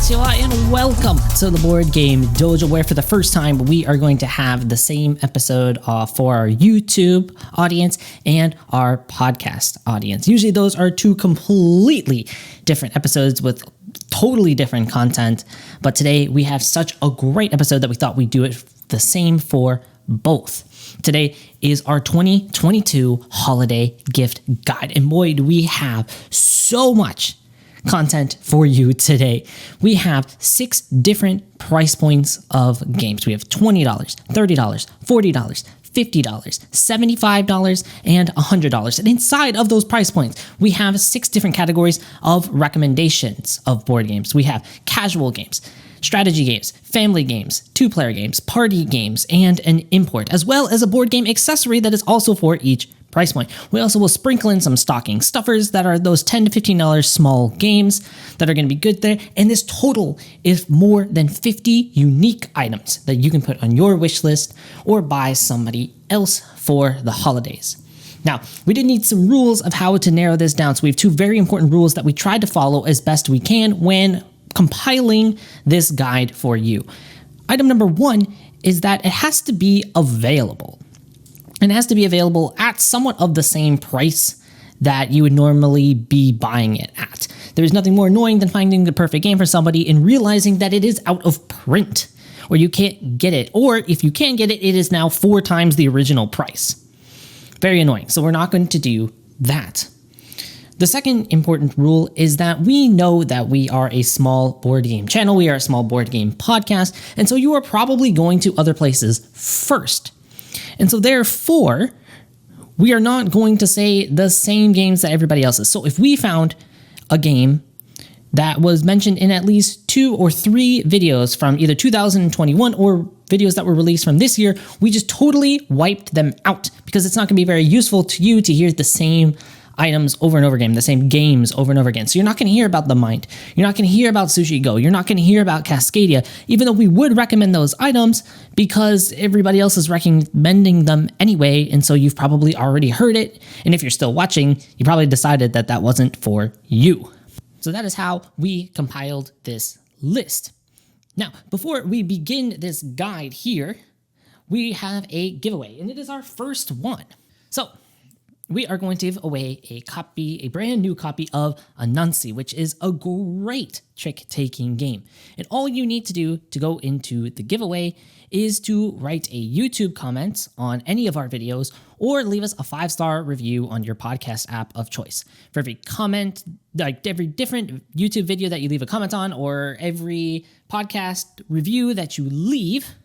Konnichiwa and welcome to the Board Game Dojo, where for the first time we are going to have the same episode for our YouTube audience and our podcast audience. Usually those are two completely different episodes with totally different content, but today we have such a great episode that we thought we'd do it the same for both. Today is our 2022 holiday gift guide, and boy, do we have so much content for you today. We have 6 different price points of games. We have $20, $30, $40, $50, $75, and $100. And inside of those price points, we have 6 different categories of recommendations of board games. We have casual games, strategy games, family games, 2-player games, party games, and an import, as well as a board game accessory that is also for each price point. We also will sprinkle in some stocking stuffers that are those $10 to $15 small games that are going to be good there. And this total is more than 50 unique items that you can put on your wish list or buy somebody else for the holidays. Now, we did need some rules of how to narrow this down. So we have 2 very important rules that we tried to follow as best we can when compiling this guide for you. Item number 1 is that it has to be available. And it has to be available at somewhat of the same price that you would normally be buying it at. There is nothing more annoying than finding the perfect game for somebody and realizing that it is out of print, or you can't get it, or if you can get it, it is now 4 times the original price. Very annoying, so we're not going to do that. The second important rule is that we know that we are a small board game channel, we are a small board game podcast, and so you are probably going to other places first. And so therefore, we are not going to say the same games that everybody else is. So if we found a game that was mentioned in at least 2 or 3 videos from either 2021 or videos that were released from this year, we just totally wiped them out because it's not going to be very useful to you to hear the same items over and over again, the same games over and over again. So you're not going to hear about The Mind. You're not going to hear about Sushi Go. You're not going to hear about Cascadia, even though we would recommend those items because everybody else is recommending them anyway. And so you've probably already heard it. And if you're still watching, you probably decided that that wasn't for you. So that is how we compiled this list. Now, before we begin this guide here, we have a giveaway, and it is our first one. So we are going to give away a brand new copy of Anansi, which is a great trick-taking game. And all you need to do to go into the giveaway is to write a YouTube comment on any of our videos or leave us a 5-star review on your podcast app of choice. For every comment, like every different YouTube video that you leave a comment on or every podcast review that you leave,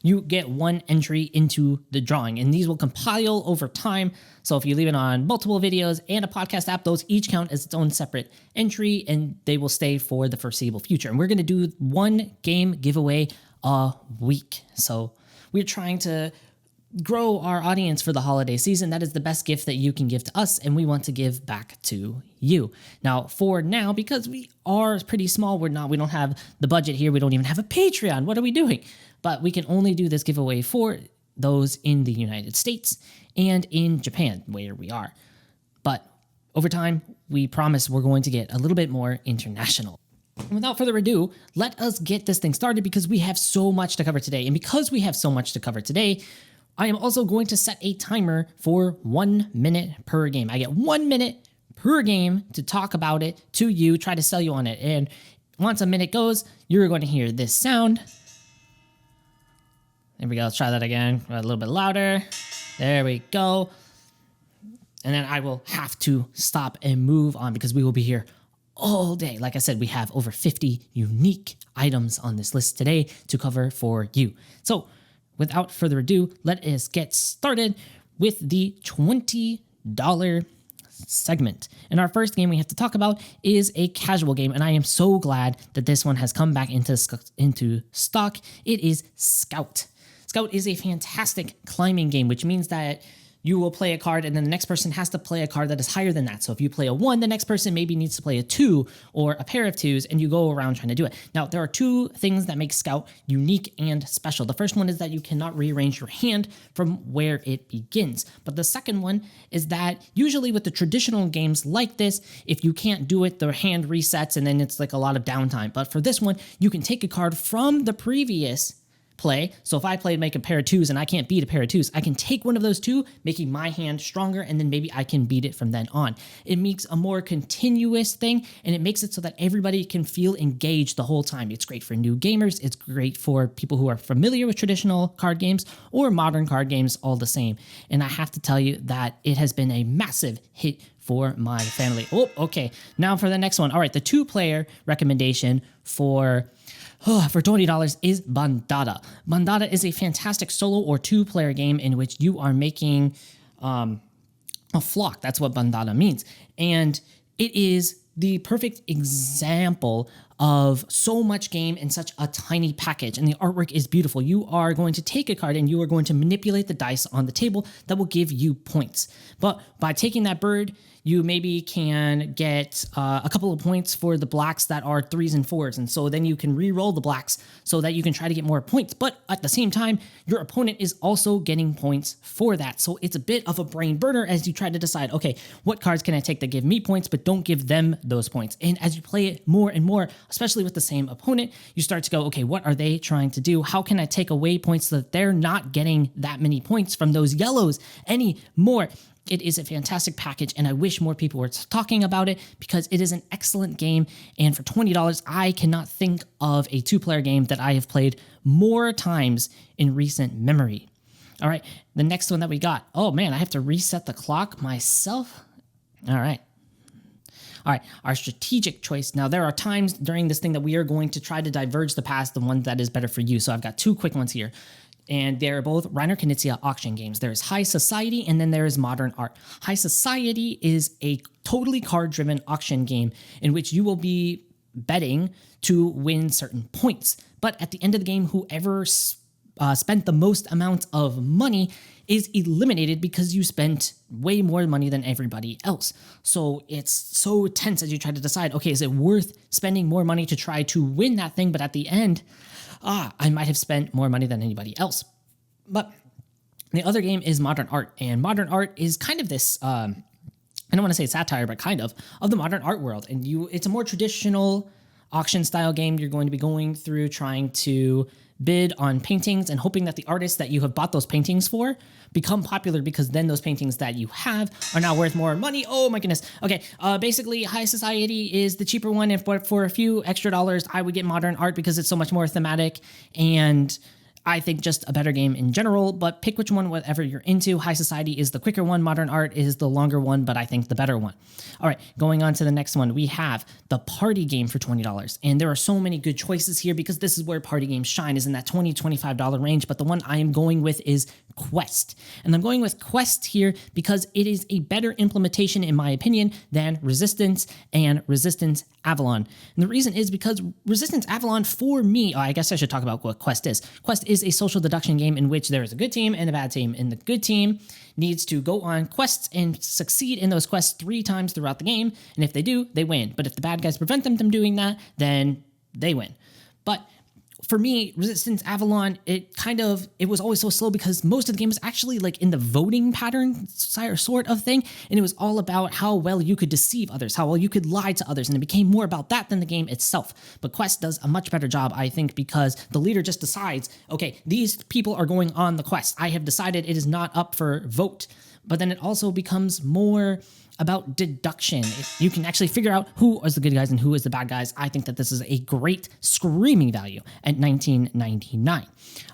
you get 1 entry into the drawing, and these will compile over time. So if you leave it on multiple videos and a podcast app, those each count as its own separate entry, and they will stay for the foreseeable future. And we're going to do 1 game giveaway a week. So we're trying to grow our audience for the holiday season. That is the best gift that you can give to us, and we want to give back to you. Now, for now, because we are pretty small, we don't have the budget here. We don't even have a Patreon. What are we doing? But we can only do this giveaway for those in the United States and in Japan, where we are. But over time, we promise we're going to get a little bit more international. And without further ado, let us get this thing started because we have so much to cover today. And because we have so much to cover today, I am also going to set a timer for 1 minute per game. I get 1 minute per game to talk about it to you, try to sell you on it. And once a minute goes, you're going to hear this sound. There we go. Let's try that again. A little bit louder. There we go. And then I will have to stop and move on because we will be here all day. Like I said, we have over 50 unique items on this list today to cover for you. So without further ado, let us get started with the $20 segment. And our first game we have to talk about is a casual game, and I am so glad that this one has come back into stock. It is Scout. Scout is a fantastic climbing game, which means that you will play a card and then the next person has to play a card that is higher than that. So if you play a 1, the next person maybe needs to play a 2 or a pair of 2s, and you go around trying to do it. Now, there are 2 things that make Scout unique and special. The first one is that you cannot rearrange your hand from where it begins. But the second one is that usually with the traditional games like this, if you can't do it, the hand resets and then it's like a lot of downtime. But for this one, you can take a card from the previous play. So if I make a pair of 2s and I can't beat a pair of 2s, I can take one of those 2, making my hand stronger, and then maybe I can beat it from then on. It makes a more continuous thing, and it makes it so that everybody can feel engaged the whole time. It's great for new gamers. It's great for people who are familiar with traditional card games or modern card games, all the same. And I have to tell you that it has been a massive hit for my family. Oh, okay. Now for the next one. All right, the 2-player recommendation for $20 is Bandada. Bandada is a fantastic solo or 2-player game in which you are making a flock. That's what Bandada means. And it is the perfect example of so much game in such a tiny package, and the artwork is beautiful. You are going to take a card and you are going to manipulate the dice on the table that will give you points. But by taking that bird, you maybe can get a couple of points for the blacks that are 3s and 4s, and so then you can re-roll the blacks so that you can try to get more points. But at the same time, your opponent is also getting points for that. So it's a bit of a brain burner as you try to decide, okay, what cards can I take that give me points but don't give them those points? And as you play it more and more, especially with the same opponent, you start to go, okay, what are they trying to do? How can I take away points so that they're not getting that many points from those yellows anymore? It is a fantastic package, and I wish more people were talking about it because it is an excellent game. And for $20, I cannot think of a 2-player game that I have played more times in recent memory. All right, the next one that we got. Oh man, I have to reset the clock myself. All right, our strategic choice. Now, there are times during this thing that we are going to try to diverge the past, the one that is better for you. So I've got 2 quick ones here. And they're both Reiner Knizia auction games. There's High Society and then there is Modern Art. High Society is a totally card-driven auction game in which you will be betting to win certain points. But at the end of the game, whoever spent the most amount of money is eliminated because you spent way more money than everybody else. So it's so tense as you try to decide, okay, is it worth spending more money to try to win that thing? But at the end, I might have spent more money than anybody else. But the other game is Modern Art, and Modern Art is kind of this, I don't want to say satire, but kind of the modern art world. And it's a more traditional auction style game. You're going to be going through trying to bid on paintings and hoping that the artists that you have bought those paintings for become popular, because then those paintings that you have are now worth more money. Oh my goodness. Okay, basically High Society is the cheaper one, but for a few extra dollars, I would get Modern Art because it's so much more thematic and I think just a better game in general, but pick which one, whatever you're into. High Society is the quicker one. Modern Art is the longer one, but I think the better one. All right, going on to the next one, we have the party game for $20. And there are so many good choices here because this is where party games shine, is in that $20, $25 range. But the one I am going with is Quest. And I'm going with Quest here because it is a better implementation, in my opinion, than Resistance and Resistance Avalon. And the reason is because Resistance Avalon, for me, I guess I should talk about what Quest is. Quest is a social deduction game in which there is a good team and a bad team, and the good team needs to go on quests and succeed in those quests 3 times throughout the game, and if they do, they win. But if the bad guys prevent them from doing that, then they win. But for me, Resistance Avalon, it was always so slow because most of the game was actually like in the voting pattern sort of thing, and it was all about how well you could deceive others, how well you could lie to others, and it became more about that than the game itself. But Quest does a much better job, I think, because the leader just decides, okay, these people are going on the quest. I have decided it is not up for vote. But then it also becomes more about deduction. You can actually figure out who is the good guys and who is the bad guys. I think that this is a great screaming value at $19.99.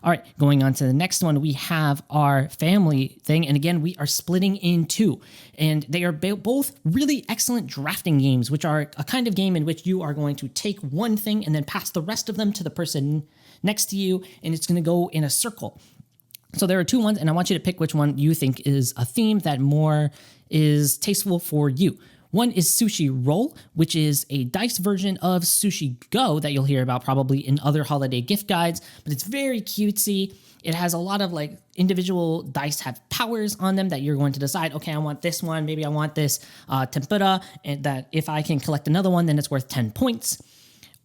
All right, going on to the next one, we have our family thing. And again, we are splitting in 2. And they are both really excellent drafting games, which are a kind of game in which you are going to take one thing and then pass the rest of them to the person next to you, and it's going to go in a circle. So there are 2 ones, and I want you to pick which one you think is a theme that more is tasteful for you. One is Sushi Roll, which is a dice version of Sushi Go that you'll hear about probably in other holiday gift guides, but it's very cutesy. It has a lot of like individual dice have powers on them that you're going to decide, okay, I want this one, maybe I want this tempura, and that if I can collect another one, then it's worth 10 points.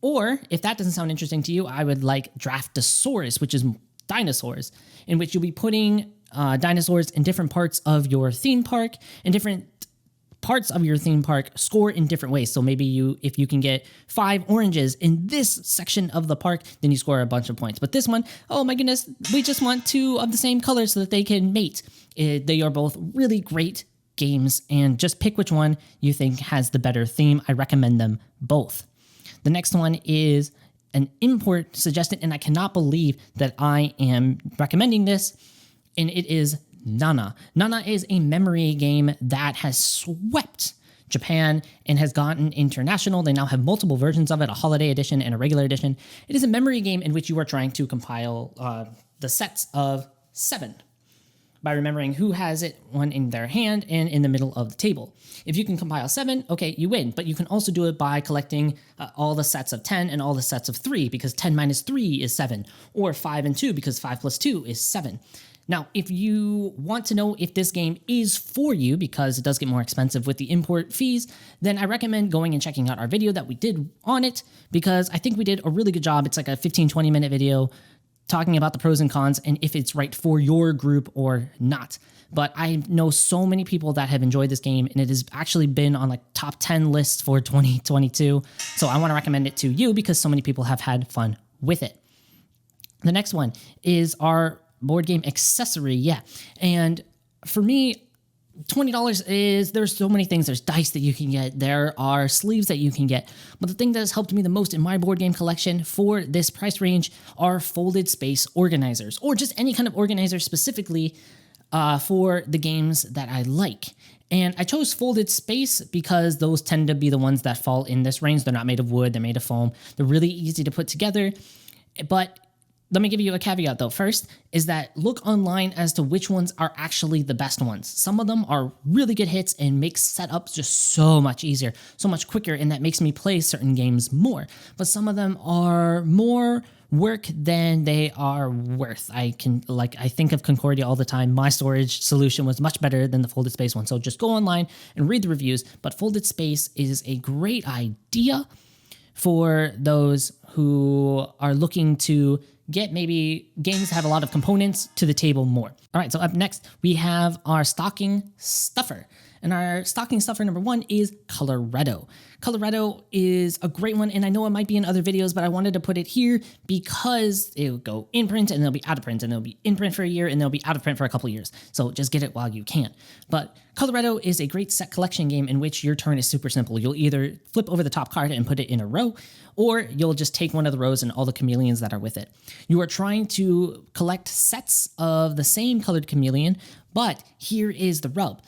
Or if that doesn't sound interesting to you, I would like Draftosaurus, which is dinosaurs, in which you'll be putting dinosaurs in different parts of your theme park, and different parts of your theme park score in different ways. So maybe if you can get 5 oranges in this section of the park, then you score a bunch of points. But this one, oh my goodness, we just want 2 of the same color so that they can mate. They are both really great games, and just pick which one you think has the better theme. I recommend them both. The next one is an import suggested, and I cannot believe that I am recommending this, and it is Nana. Nana is a memory game that has swept Japan and has gotten international. They now have multiple versions of it, a holiday edition and a regular edition. It is a memory game in which you are trying to compile the sets of 7 by remembering who has it, one in their hand and in the middle of the table. If you can compile 7, okay, you win. But you can also do it by collecting all the sets of 10 and all the sets of 3, because 10 minus 3 is 7, or 5 and 2, because 5 plus 2 is 7. Now, if you want to know if this game is for you, because it does get more expensive with the import fees, then I recommend going and checking out our video that we did on it, because I think we did a really good job. It's like a 15-20 minute video talking about the pros and cons and if it's right for your group or not. But I know so many people that have enjoyed this game, and it has actually been on like top 10 lists for 2022. So I want to recommend it to you because so many people have had fun with it. The next one is our board game accessory. And for me, $20 is, there's so many things. There's dice that you can get. There are sleeves that you can get. But the thing that has helped me the most in my board game collection for this price range are folded space organizers, or just any kind of organizer specifically for the games that I like. And I chose folded space because those tend to be the ones that fall in this range. They're not made of wood. They're made of foam. They're really easy to put together. But let me give you a caveat though. First is that look online as to which ones are actually the best ones. Some of them are really good hits and make setups just so much easier, so much quicker, and that makes me play certain games more. But some of them are more work than they are worth. I think of Concordia all the time. My storage solution was much better than the folded space one. So just go online and read the reviews. But folded space is a great idea for those who are looking to get maybe games that have a lot of components to the table more. All right, so up next, we have our stocking stuffer. And our stocking stuffer number 1 is Coloretto. Coloretto is a great one, and I know it might be in other videos, but I wanted to put it here because it'll go in print, and it'll be out of print, and it'll be in print for a year, and it'll be out of print for a couple years. So just get it while you can. But Coloretto is a great set collection game in which your turn is super simple. You'll either flip over the top card and put it in a row, or you'll just take one of the rows and all the chameleons that are with it. You are trying to collect sets of the same colored chameleon, but here is the rub.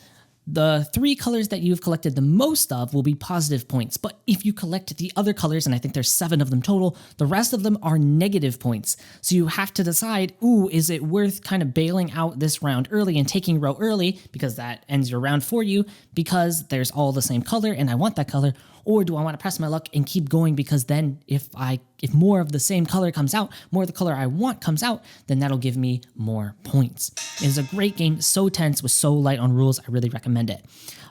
The 3 colors that you've collected the most of will be positive points, but if you collect the other colors, and I think there's 7 of them total, the rest of them are negative points. So you have to decide, is it worth kind of bailing out this round early and taking row early, because that ends your round for you, because there's all the same color and I want that color, or do I want to press my luck and keep going, because then if more of the same color comes out, more of the color I want comes out, then that'll give me more points. It is a great game, so tense, with so light on rules. I really recommend it.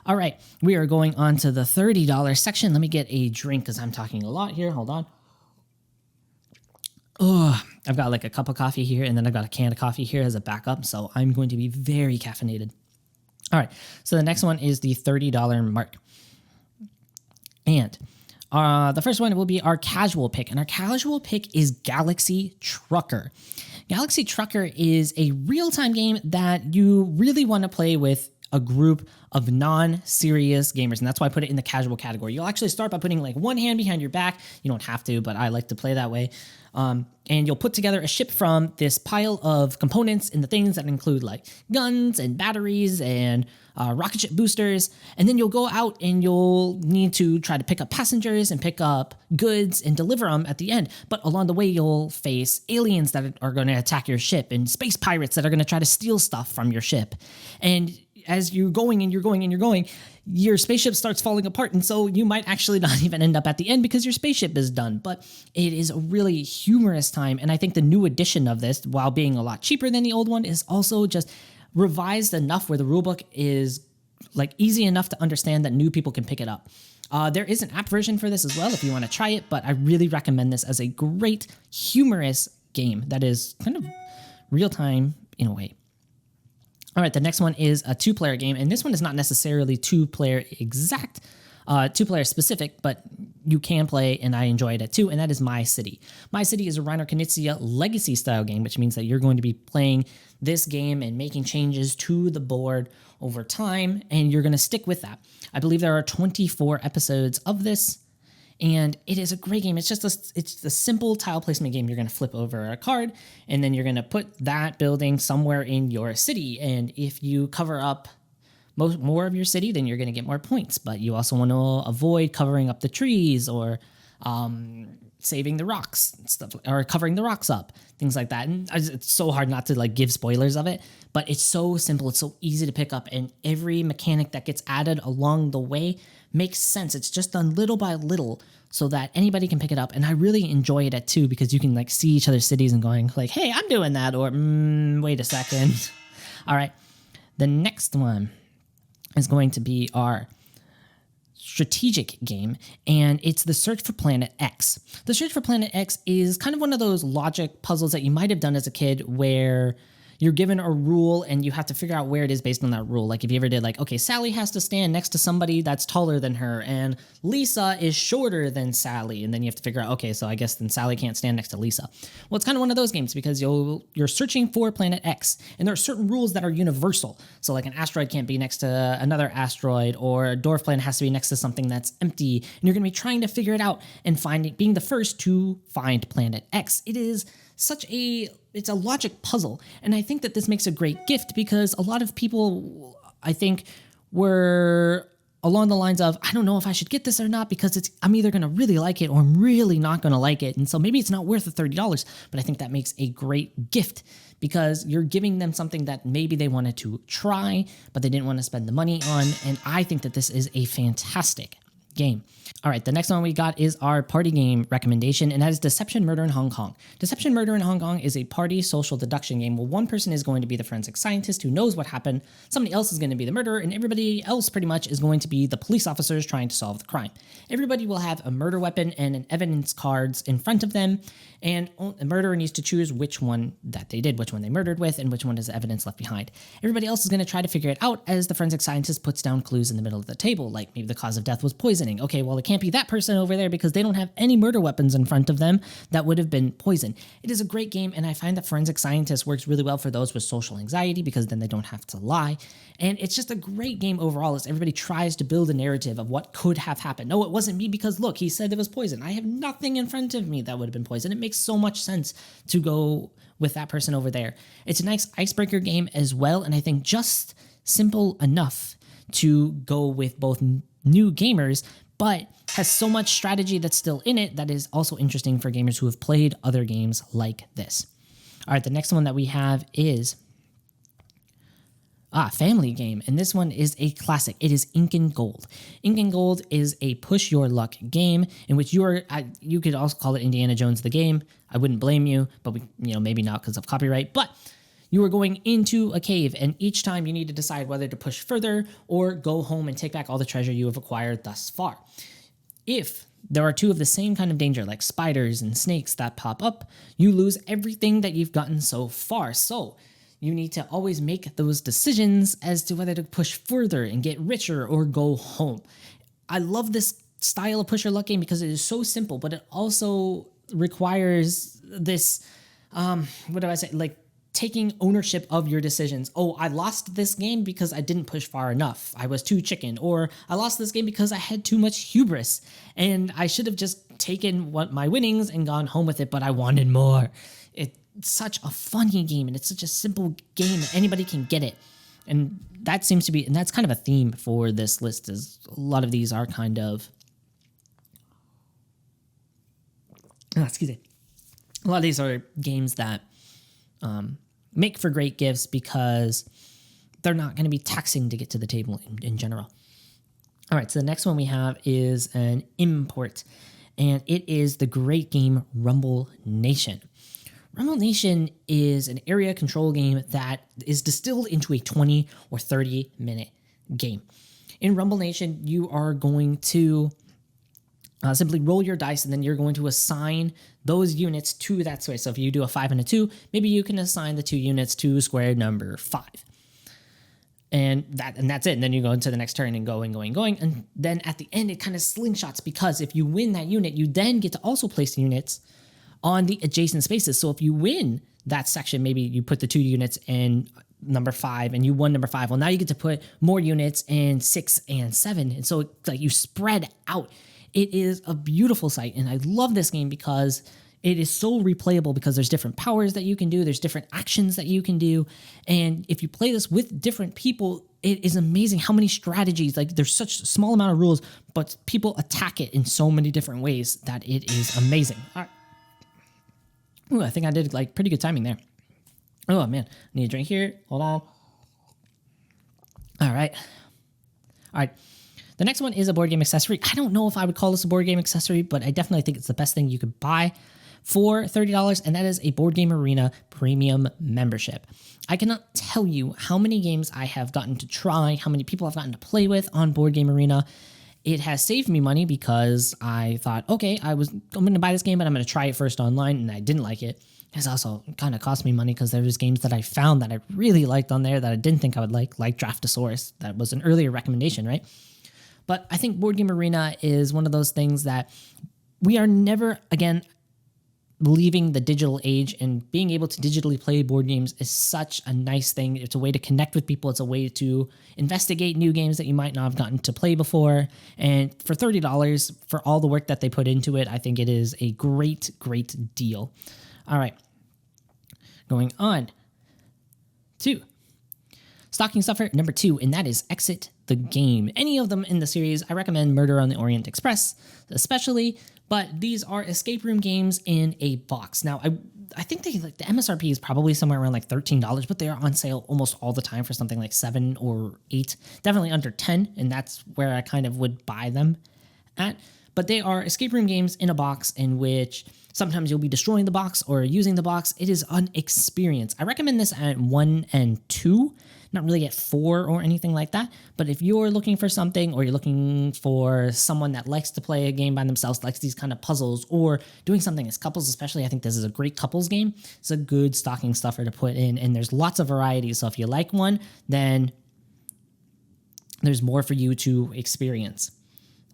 All right, we are going on to the $30 section. Let me get a drink because I'm talking a lot here. Hold on. I've got like a cup of coffee here, and then I've got a can of coffee here as a backup, so I'm going to be very caffeinated. All right, so the next one is the $30 mark. And the first one will be our casual pick, and our casual pick is Galaxy Trucker. Galaxy Trucker is a real-time game that you really want to play with a group of non-serious gamers, and that's why I put it in the casual category. You'll actually start by putting like one hand behind your back. You don't have to, but I like to play that way. And you'll put together a ship from this pile of components and the things that include like guns and batteries and rocket ship boosters. And then you'll go out and you'll need to try to pick up passengers and pick up goods and deliver them at the end. But along the way, you'll face aliens that are going to attack your ship and space pirates that are going to try to steal stuff from your ship. And as you're going and you're going and you're going, your spaceship starts falling apart. And so you might actually not even end up at the end because your spaceship is done. But it is a really humorous time. And I think the new edition of this, while being a lot cheaper than the old one, is also just revised enough where the rulebook is like easy enough to understand that new people can pick it up. There is an app version for this as well if you want to try it, but I really recommend this as a great, humorous game that is kind of real time in a way. All right, the next one is a 2-player game, and this one is not necessarily 2-player exact, 2-player specific, but you can play, and I enjoy it at 2, and that is My City. My City is a Reiner Knizia legacy style game, which means that you're going to be playing this game and making changes to the board over time, and you're going to stick with that. I believe there are 24 episodes of this, and it is a great game. It's a simple tile placement game. You're going to flip over a card, and then you're going to put that building somewhere in your city. And if you cover up more of your city, then you're going to get more points. But you also want to avoid covering up the trees or saving the rocks and stuff, or covering the rocks up, things like that. And it's so hard not to like give spoilers of it, but it's so simple. It's so easy to pick up, and every mechanic that gets added along the way makes sense. It's just done little by little so that anybody can pick it up. And I really enjoy it at 2 because you can like see each other's cities and going like, hey, I'm doing that, or wait a second. All right. The next one is going to be our strategic game, and it's the Search for Planet X. The Search for Planet X is kind of one of those logic puzzles that you might have done as a kid where you're given a rule and you have to figure out where it is based on that rule. Like if you ever did like, okay, Sally has to stand next to somebody that's taller than her, and Lisa is shorter than Sally. And then you have to figure out, okay, so I guess then Sally can't stand next to Lisa. Well, it's kind of one of those games because you're searching for Planet X, and there are certain rules that are universal. So like an asteroid can't be next to another asteroid, or a dwarf planet has to be next to something that's empty. And you're going to be trying to figure it out and being the first to find Planet X. It's a logic puzzle. And I think that this makes a great gift because a lot of people, I think, were along the lines of, I don't know if I should get this or not because I'm either going to really like it or I'm really not going to like it. And so maybe it's not worth the $30, but I think that makes a great gift because you're giving them something that maybe they wanted to try, but they didn't want to spend the money on. And I think that this is a fantastic game. All right, the next one we got is our party game recommendation, and that is Deception Murder in Hong Kong. Deception Murder in Hong Kong is a party social deduction game where one person is going to be the forensic scientist who knows what happened, somebody else is going to be the murderer, and everybody else pretty much is going to be the police officers trying to solve the crime. Everybody will have a murder weapon and an evidence cards in front of them, and the murderer needs to choose which one that they did, which one they murdered with, and which one is the evidence left behind. Everybody else is going to try to figure it out as the forensic scientist puts down clues in the middle of the table, like maybe the cause of death was poisoning. Okay, well, it can't be that person over there because they don't have any murder weapons in front of them that would have been poison. It is a great game, and I find that forensic scientist works really well for those with social anxiety because then they don't have to lie. And it's just a great game overall as everybody tries to build a narrative of what could have happened. No, it wasn't me because look, he said it was poison. I have nothing in front of me that would have been poison. It makes so much sense to go with that person over there. It's a nice icebreaker game as well, and I think just simple enough to go with both new gamers, but has so much strategy that's still in it that is also interesting for gamers who have played other games like this. All right, the next one that we have is family game, and this one is a classic. It is Ink and Gold. Ink and Gold is a push your luck game in which you could also call it Indiana Jones the game. I wouldn't blame you, but maybe not because of copyright, but you are going into a cave, and each time you need to decide whether to push further or go home and take back all the treasure you have acquired thus far. If there are two of the same kind of danger, like spiders and snakes that pop up, you lose everything that you've gotten so far. So you need to always make those decisions as to whether to push further and get richer or go home. I love this style of push your luck game because it is so simple, but it also requires this, like taking ownership of your decisions. Oh, I lost this game because I didn't push far enough. I was too chicken. Or I lost this game because I had too much hubris and I should have just taken my winnings and gone home with it, but I wanted more. It's such a funny game, and it's such a simple game that anybody can get it. And that seems to be, and that's kind of a theme for this list, is a lot of these are kind of, a lot of these are games that make for great gifts because they're not going to be taxing to get to the table in general. All right, so the next one we have is an import, and it is the great game Rumble Nation. Rumble Nation is an area control game that is distilled into a 20 or 30 minute game. In Rumble Nation, you are going to simply roll your dice, and then you're going to assign those units to that square. So if you do a 5 and a 2, maybe you can assign the 2 units to square number 5. And that's it. And then you go into the next turn and going. And then at the end, it kind of slingshots, because if you win that unit, you then get to also place units on the adjacent spaces. So if you win that section, maybe you put the 2 units in number 5 and you won number 5. Well, now you get to put more units in 6 and 7. And so it's like you spread out. It is a beautiful sight. And I love this game because it is so replayable, because there's different powers that you can do. There's different actions that you can do. And if you play this with different people, it is amazing how many strategies, like there's such a small amount of rules, but people attack it in so many different ways that it is amazing. All right. Ooh, I think I did like pretty good timing there. Oh man, I need a drink here. Hold on. All right. The next one is a board game accessory. I don't know if I would call this a board game accessory, but I definitely think it's the best thing you could buy for $30, and that is a Board Game Arena premium membership. I cannot tell you how many games I have gotten to try, how many people I've gotten to play with on Board Game Arena. It has saved me money, because I thought, okay, I'm going to buy this game, but I'm going to try it first online, and I didn't like it. It's also kind of cost me money, because there was games that I found that I really liked on there that I didn't think I would like Draftosaurus. That was an earlier recommendation, right? But I think Board Game Arena is one of those things that we are never, again, leaving the digital age, and being able to digitally play board games is such a nice thing. It's a way to connect with people. It's a way to investigate new games that you might not have gotten to play before. And for $30, for all the work that they put into it, I think it is a great, great deal. All right. Going on to stocking stuffer number 2, and that is Exit the Game. Any of them in the series, I recommend Murder on the Orient Express, especially, but these are escape room games in a box. Now, I think the MSRP is probably somewhere around like $13, but they are on sale almost all the time for something like 7 or 8, definitely under 10, and that's where I kind of would buy them at. But they are escape room games in a box, in which sometimes you'll be destroying the box or using the box. It is an experience. I recommend this at 1 and 2, not really at 4 or anything like that. But if you're looking for something, or you're looking for someone that likes to play a game by themselves, likes these kind of puzzles, or doing something as couples especially, I think this is a great couples game. It's a good stocking stuffer to put in, and there's lots of variety. So if you like one, then there's more for you to experience.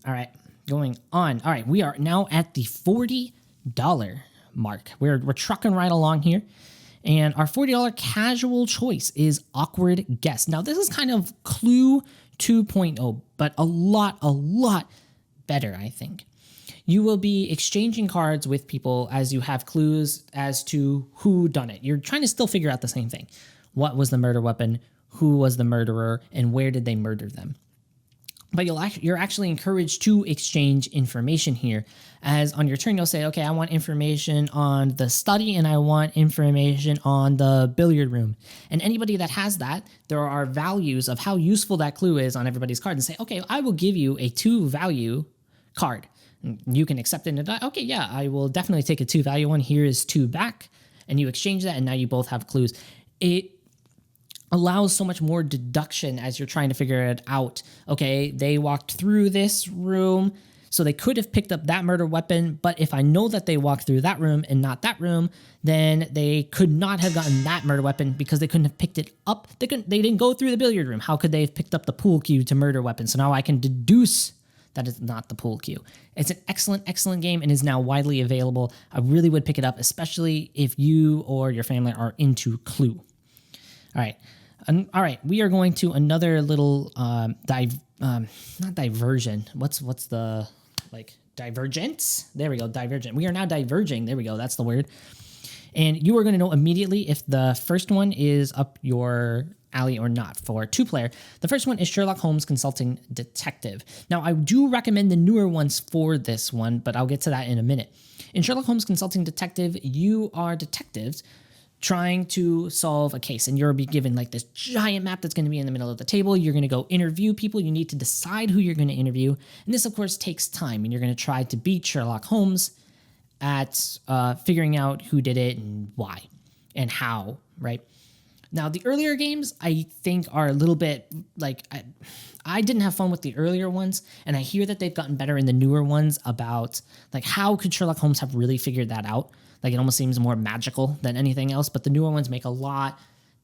All right. Going on. All right, we are now at the $40 mark. We're trucking right along here. And our $40 casual choice is Awkward Guess. Now, this is kind of Clue 2.0, but a lot better, I think. You will be exchanging cards with people as you have clues as to who done it. You're trying to still figure out the same thing. What was the murder weapon? Who was the murderer? And where did they murder them? But you're actually encouraged to exchange information here. As on your turn, you'll say, okay, I want information on the study, and I want information on the billiard room. And anybody that has that, there are values of how useful that clue is on everybody's card, and say, okay, I will give you a 2-value card. And you can accept it and okay, yeah, I will definitely take a 2-value one. Here is 2 back. And you exchange that, and now you both have clues. It allows so much more deduction as you're trying to figure it out. Okay, they walked through this room, so they could have picked up that murder weapon, but if I know that they walked through that room and not that room, then they could not have gotten that murder weapon because they couldn't have picked it up. They didn't go through the billiard room. How could they have picked up the pool cue to murder weapon? So now I can deduce that it's not the pool cue. It's an excellent game, and is now widely available. I really would pick it up, especially if you or your family are into Clue. All right, we are going to another little not diversion. What's the divergence? There we go, divergent. We are now diverging. There we go. That's the word. And you are going to know immediately if the first one is up your alley or not. For 2-player, the first one is Sherlock Holmes Consulting Detective. Now, I do recommend the newer ones for this one, but I'll get to that in a minute. In Sherlock Holmes Consulting Detective, you are detectives trying to solve a case, and you'll be given like this giant map that's going to be in the middle of the table. You're going to go interview people. You need to decide who you're going to interview, and this of course takes time, and you're going to try to beat Sherlock Holmes at figuring out who did it and why and how, right? Now, the earlier games, I think, are a little bit like I didn't have fun with the earlier ones, and I hear that they've gotten better in the newer ones about like how could Sherlock Holmes have really figured that out? Like it almost seems more magical than anything else, but the newer ones make a lot.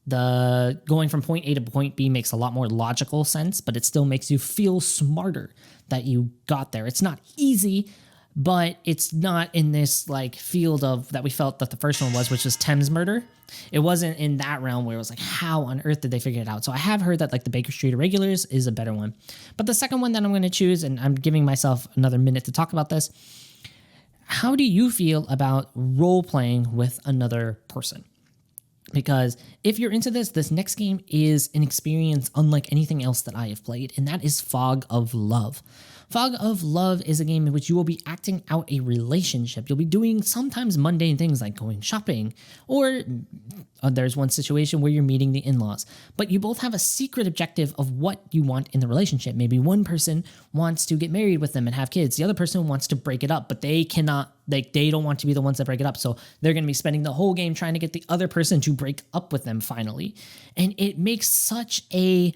The going from point A to point B makes a lot more logical sense, but it still makes you feel smarter that you got there. It's not easy, but it's not in this like field of that we felt that the first one was, which was Thames Murder. It wasn't in that realm where it was like, how on earth did they figure it out? So I have heard that like the Baker Street Irregulars is a better one. But the second one that I'm going to choose, and I'm giving myself another minute to talk about this, how do you feel about role-playing with another person? Because if you're into this, this next game is an experience unlike anything else that I have played, and that is Fog of Love. Fog of Love is a game in which you will be acting out a relationship. You'll be doing sometimes mundane things like going shopping, or there's one situation where you're meeting the in-laws. But you both have a secret objective of what you want in the relationship. Maybe one person wants to get married with them and have kids. The other person wants to break it up, but they cannot, like they don't want to be the ones that break it up. So they're going to be spending the whole game trying to get the other person to break up with them finally. And it makes such a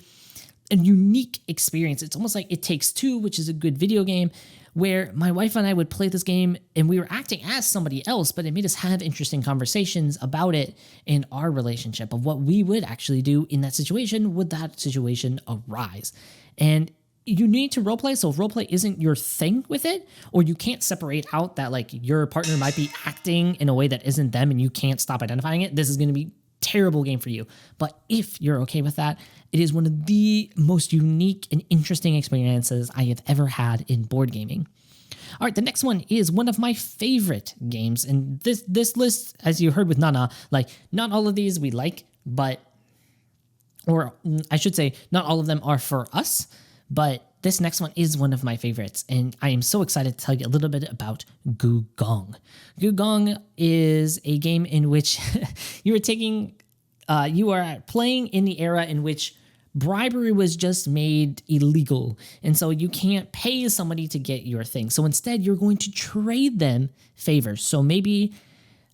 unique experience. It's almost like It Takes Two, which is a good video game, where my wife and I would play this game and we were acting as somebody else, but it made us have interesting conversations about it in our relationship of what we would actually do in that situation would that situation arise. And you need to roleplay, so if roleplay isn't your thing with it, or you can't separate out that like your partner might be acting in a way that isn't them and you can't stop identifying it, this is going to be terrible game for you. But if you're okay with that, it is one of the most unique and interesting experiences I have ever had in board gaming. All right, the next one is one of my favorite games. And this list, as you heard with Nana, like not all of these we like, but, or I should say not all of them are for us, but this next one is one of my favorites, and I am so excited to tell you a little bit about Gugong. Gugong is a game in which you are playing in the era in which bribery was just made illegal, and so you can't pay somebody to get your thing. So instead, you're going to trade them favors. So maybe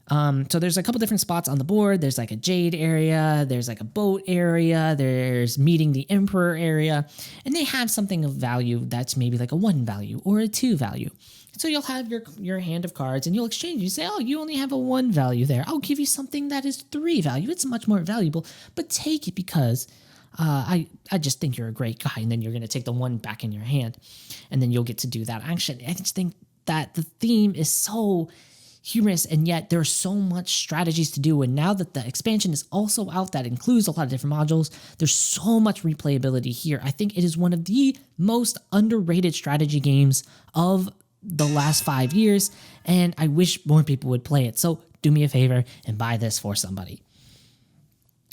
so there's a couple different spots on the board. There's like a jade area, there's like a boat area, there's meeting the emperor area, and they have something of value that's maybe like a 1 value or a 2 value. So you'll have your hand of cards and you'll exchange. You say, oh, you only have a 1 value there. I'll give you something that is 3 value. It's much more valuable, but take it because I just think you're a great guy. And then you're going to take the 1 back in your hand and then you'll get to do that action. I just think that the theme is so humorous, and yet there's so much strategies to do. And now that the expansion is also out, that includes a lot of different modules, there's so much replayability here. I think it is one of the most underrated strategy games of the last 5 years, and I wish more people would play it. So do me a favor and buy this for somebody.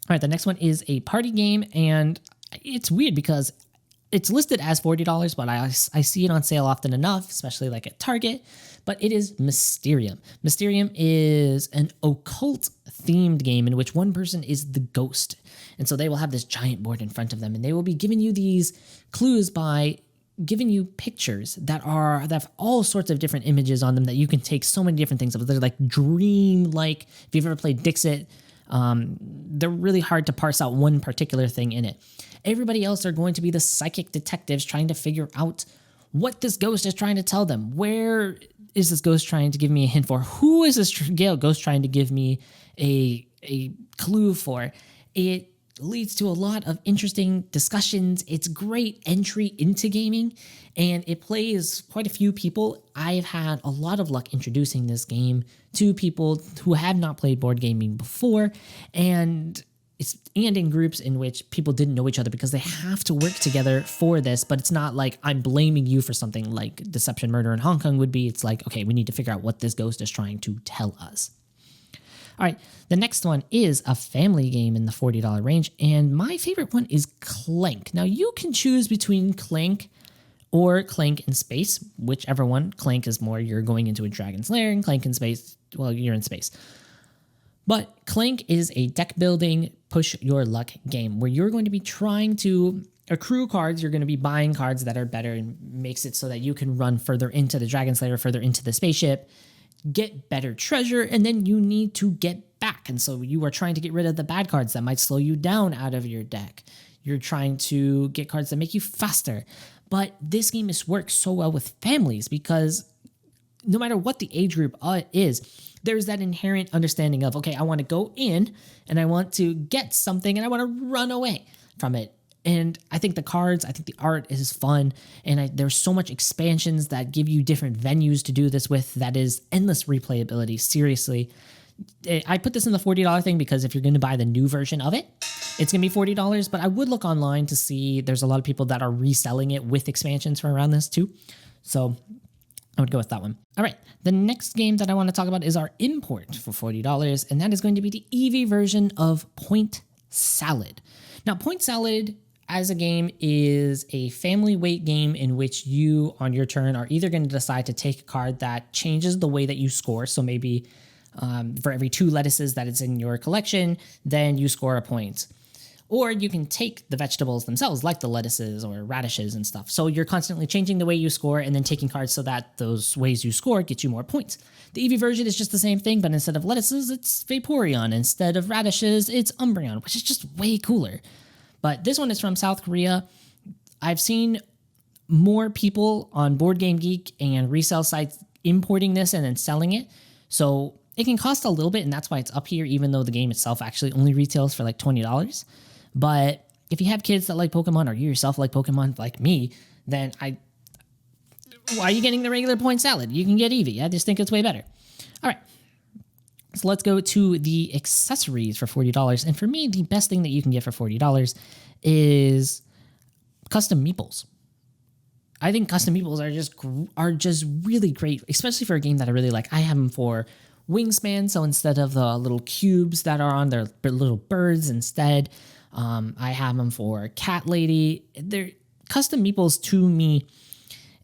All right, the next one is a party game, and it's weird because it's listed as $40, but I see it on sale often enough, especially like at Target. But it is Mysterium. Mysterium is an occult-themed game in which one person is the ghost. And so they will have this giant board in front of them, and they will be giving you these clues by giving you pictures that have all sorts of different images on them that you can take so many different things of. They're like dream-like. If you've ever played Dixit, they're really hard to parse out one particular thing in it. Everybody else are going to be the psychic detectives trying to figure out what this ghost is trying to tell them. Where is this ghost trying to give me a hint for? Who is this ghost trying to give me a clue for? It leads to a lot of interesting discussions. It's great entry into gaming, and it plays quite a few people. I've had a lot of luck introducing this game to people who have not played board gaming before, and in groups in which people didn't know each other because they have to work together for this. But it's not like I'm blaming you for something like Deception Murder in Hong Kong would be. It's like, okay, we need to figure out what this ghost is trying to tell us. All right, the next one is a family game in the $40 range, and my favorite one is Clank. Now, you can choose between Clank or Clank in Space, whichever one. Clank is more you're going into a dragon's lair, and Clank in Space, well, you're in space. But Clank is a deck building, push your luck game where you're going to be trying to accrue cards. You're going to be buying cards that are better and makes it so that you can run further into the Dragon Slayer, further into the spaceship, get better treasure, and then you need to get back. And so you are trying to get rid of the bad cards that might slow you down out of your deck. You're trying to get cards that make you faster. But this game works so well with families because no matter what the age group is, there's that inherent understanding of, okay, I want to go in and I want to get something and I want to run away from it. And I think the art is fun. And there's so much expansions that give you different venues to do this with that is endless replayability. Seriously. I put this in the $40 thing because if you're going to buy the new version of it, it's going to be $40. But I would look online to see there's a lot of people that are reselling it with expansions from around this too. So I would go with that one. All right, the next game that I want to talk about is our import for $40, and that is going to be the EV version of Point Salad. Now, Point Salad as a game is a family weight game in which you, on your turn, are either going to decide to take a card that changes the way that you score. So maybe for every 2 lettuces that is in your collection, then you score a point. Or you can take the vegetables themselves, like the lettuces or radishes and stuff. So you're constantly changing the way you score and then taking cards so that those ways you score get you more points. The EV version is just the same thing, but instead of lettuces, it's Vaporeon. Instead of radishes, it's Umbreon, which is just way cooler. But this one is from South Korea. I've seen more people on Board Game Geek and resale sites importing this and then selling it. So it can cost a little bit, and that's why it's up here, even though the game itself actually only retails for like $20. But if you have kids that like Pokemon or you yourself like Pokemon like me, then why are you getting the regular Point Salad? You can get Eevee. I just think it's way better. All right. So let's go to the accessories for $40. And for me, the best thing that you can get for $40 is custom meeples. I think custom meeples are just really great, especially for a game that I really like. I have them for Wingspan, so instead of the little cubes that are on, their little birds instead. I have them for Cat Lady. They're custom meeples to me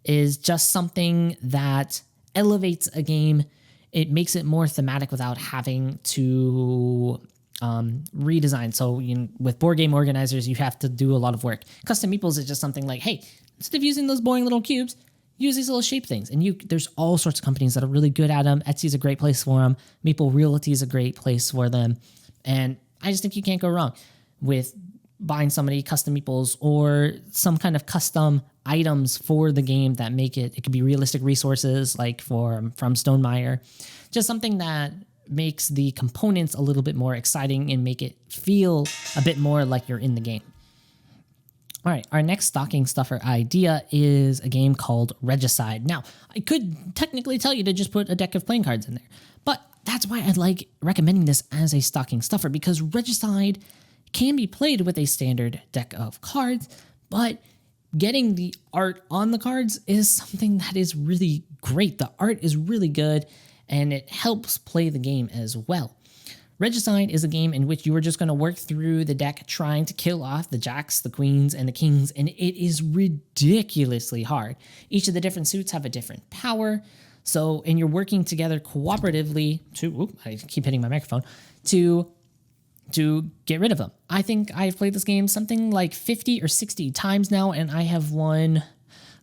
is just something that elevates a game. It makes it more thematic without having to redesign. So with board game organizers, you have to do a lot of work. Custom meeples is just something like, hey, instead of using those boring little cubes, use these little shape things. And there's all sorts of companies that are really good at them. Etsy's a great place for them. Meeple Realty is a great place for them. And I just think you can't go wrong with buying somebody custom meeples or some kind of custom items for the game that make it could be realistic resources like from Stonemaier. Just something that makes the components a little bit more exciting and make it feel a bit more like you're in the game. All right, our next stocking stuffer idea is a game called Regicide. Now, I could technically tell you to just put a deck of playing cards in there, but that's why I like recommending this as a stocking stuffer, because Regicide can be played with a standard deck of cards, but getting the art on the cards is something that is really great. The art is really good, and it helps play the game as well. Regicide is a game in which you are just going to work through the deck trying to kill off the jacks, the queens, and the kings, and it is ridiculously hard. Each of the different suits have a different power, and you're working together cooperatively I keep hitting my microphone, to get rid of them. I think I've played this game something like 50 or 60 times now, and I have won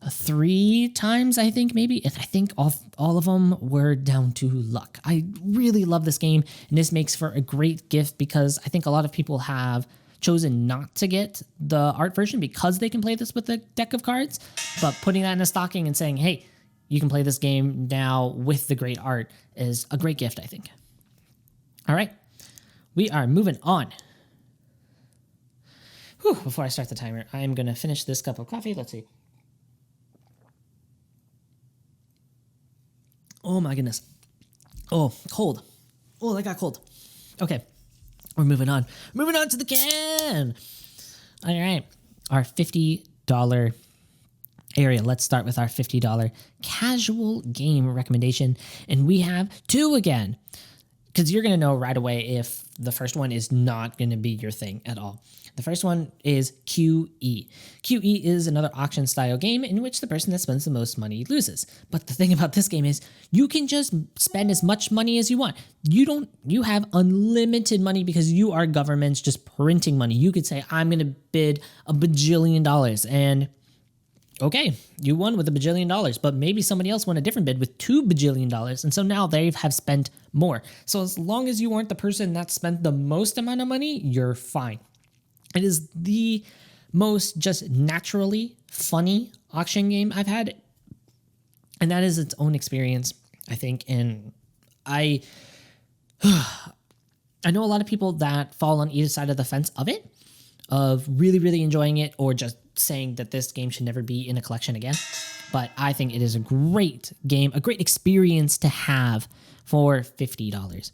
3 times, I think, maybe. And I think all of them were down to luck. I really love this game, and this makes for a great gift because I think a lot of people have chosen not to get the art version because they can play this with a deck of cards, but putting that in a stocking and saying, hey, you can play this game now with the great art is a great gift, I think. All right, we are moving on. Before I start the timer, I'm going to finish this cup of coffee. Let's see. Oh my goodness. Oh, cold. Oh, that got cold. Okay, we're moving on. Moving on to the can. All right, our $50 area. Let's start with our $50 casual game recommendation. And we have 2 again, because you're going to know right away if the first one is not going to be your thing at all. The first one is QE. QE is another auction style game in which the person that spends the most money loses. But the thing about this game is you can just spend as much money as you want. You have unlimited money because you are governments just printing money. You could say, I'm going to bid $1 bajillion, and okay, you won with $1 bajillion, but maybe somebody else won a different bid with $2 bajillion, and so now they have spent more. So as long as you aren't the person that spent the most amount of money, you're fine. It is the most just naturally funny auction game I've had, and that is its own experience, I think. And I know a lot of people that fall on either side of the fence of it, of really, really enjoying it or just saying that this game should never be in a collection again. But I think it is a great game, a great experience to have for $50.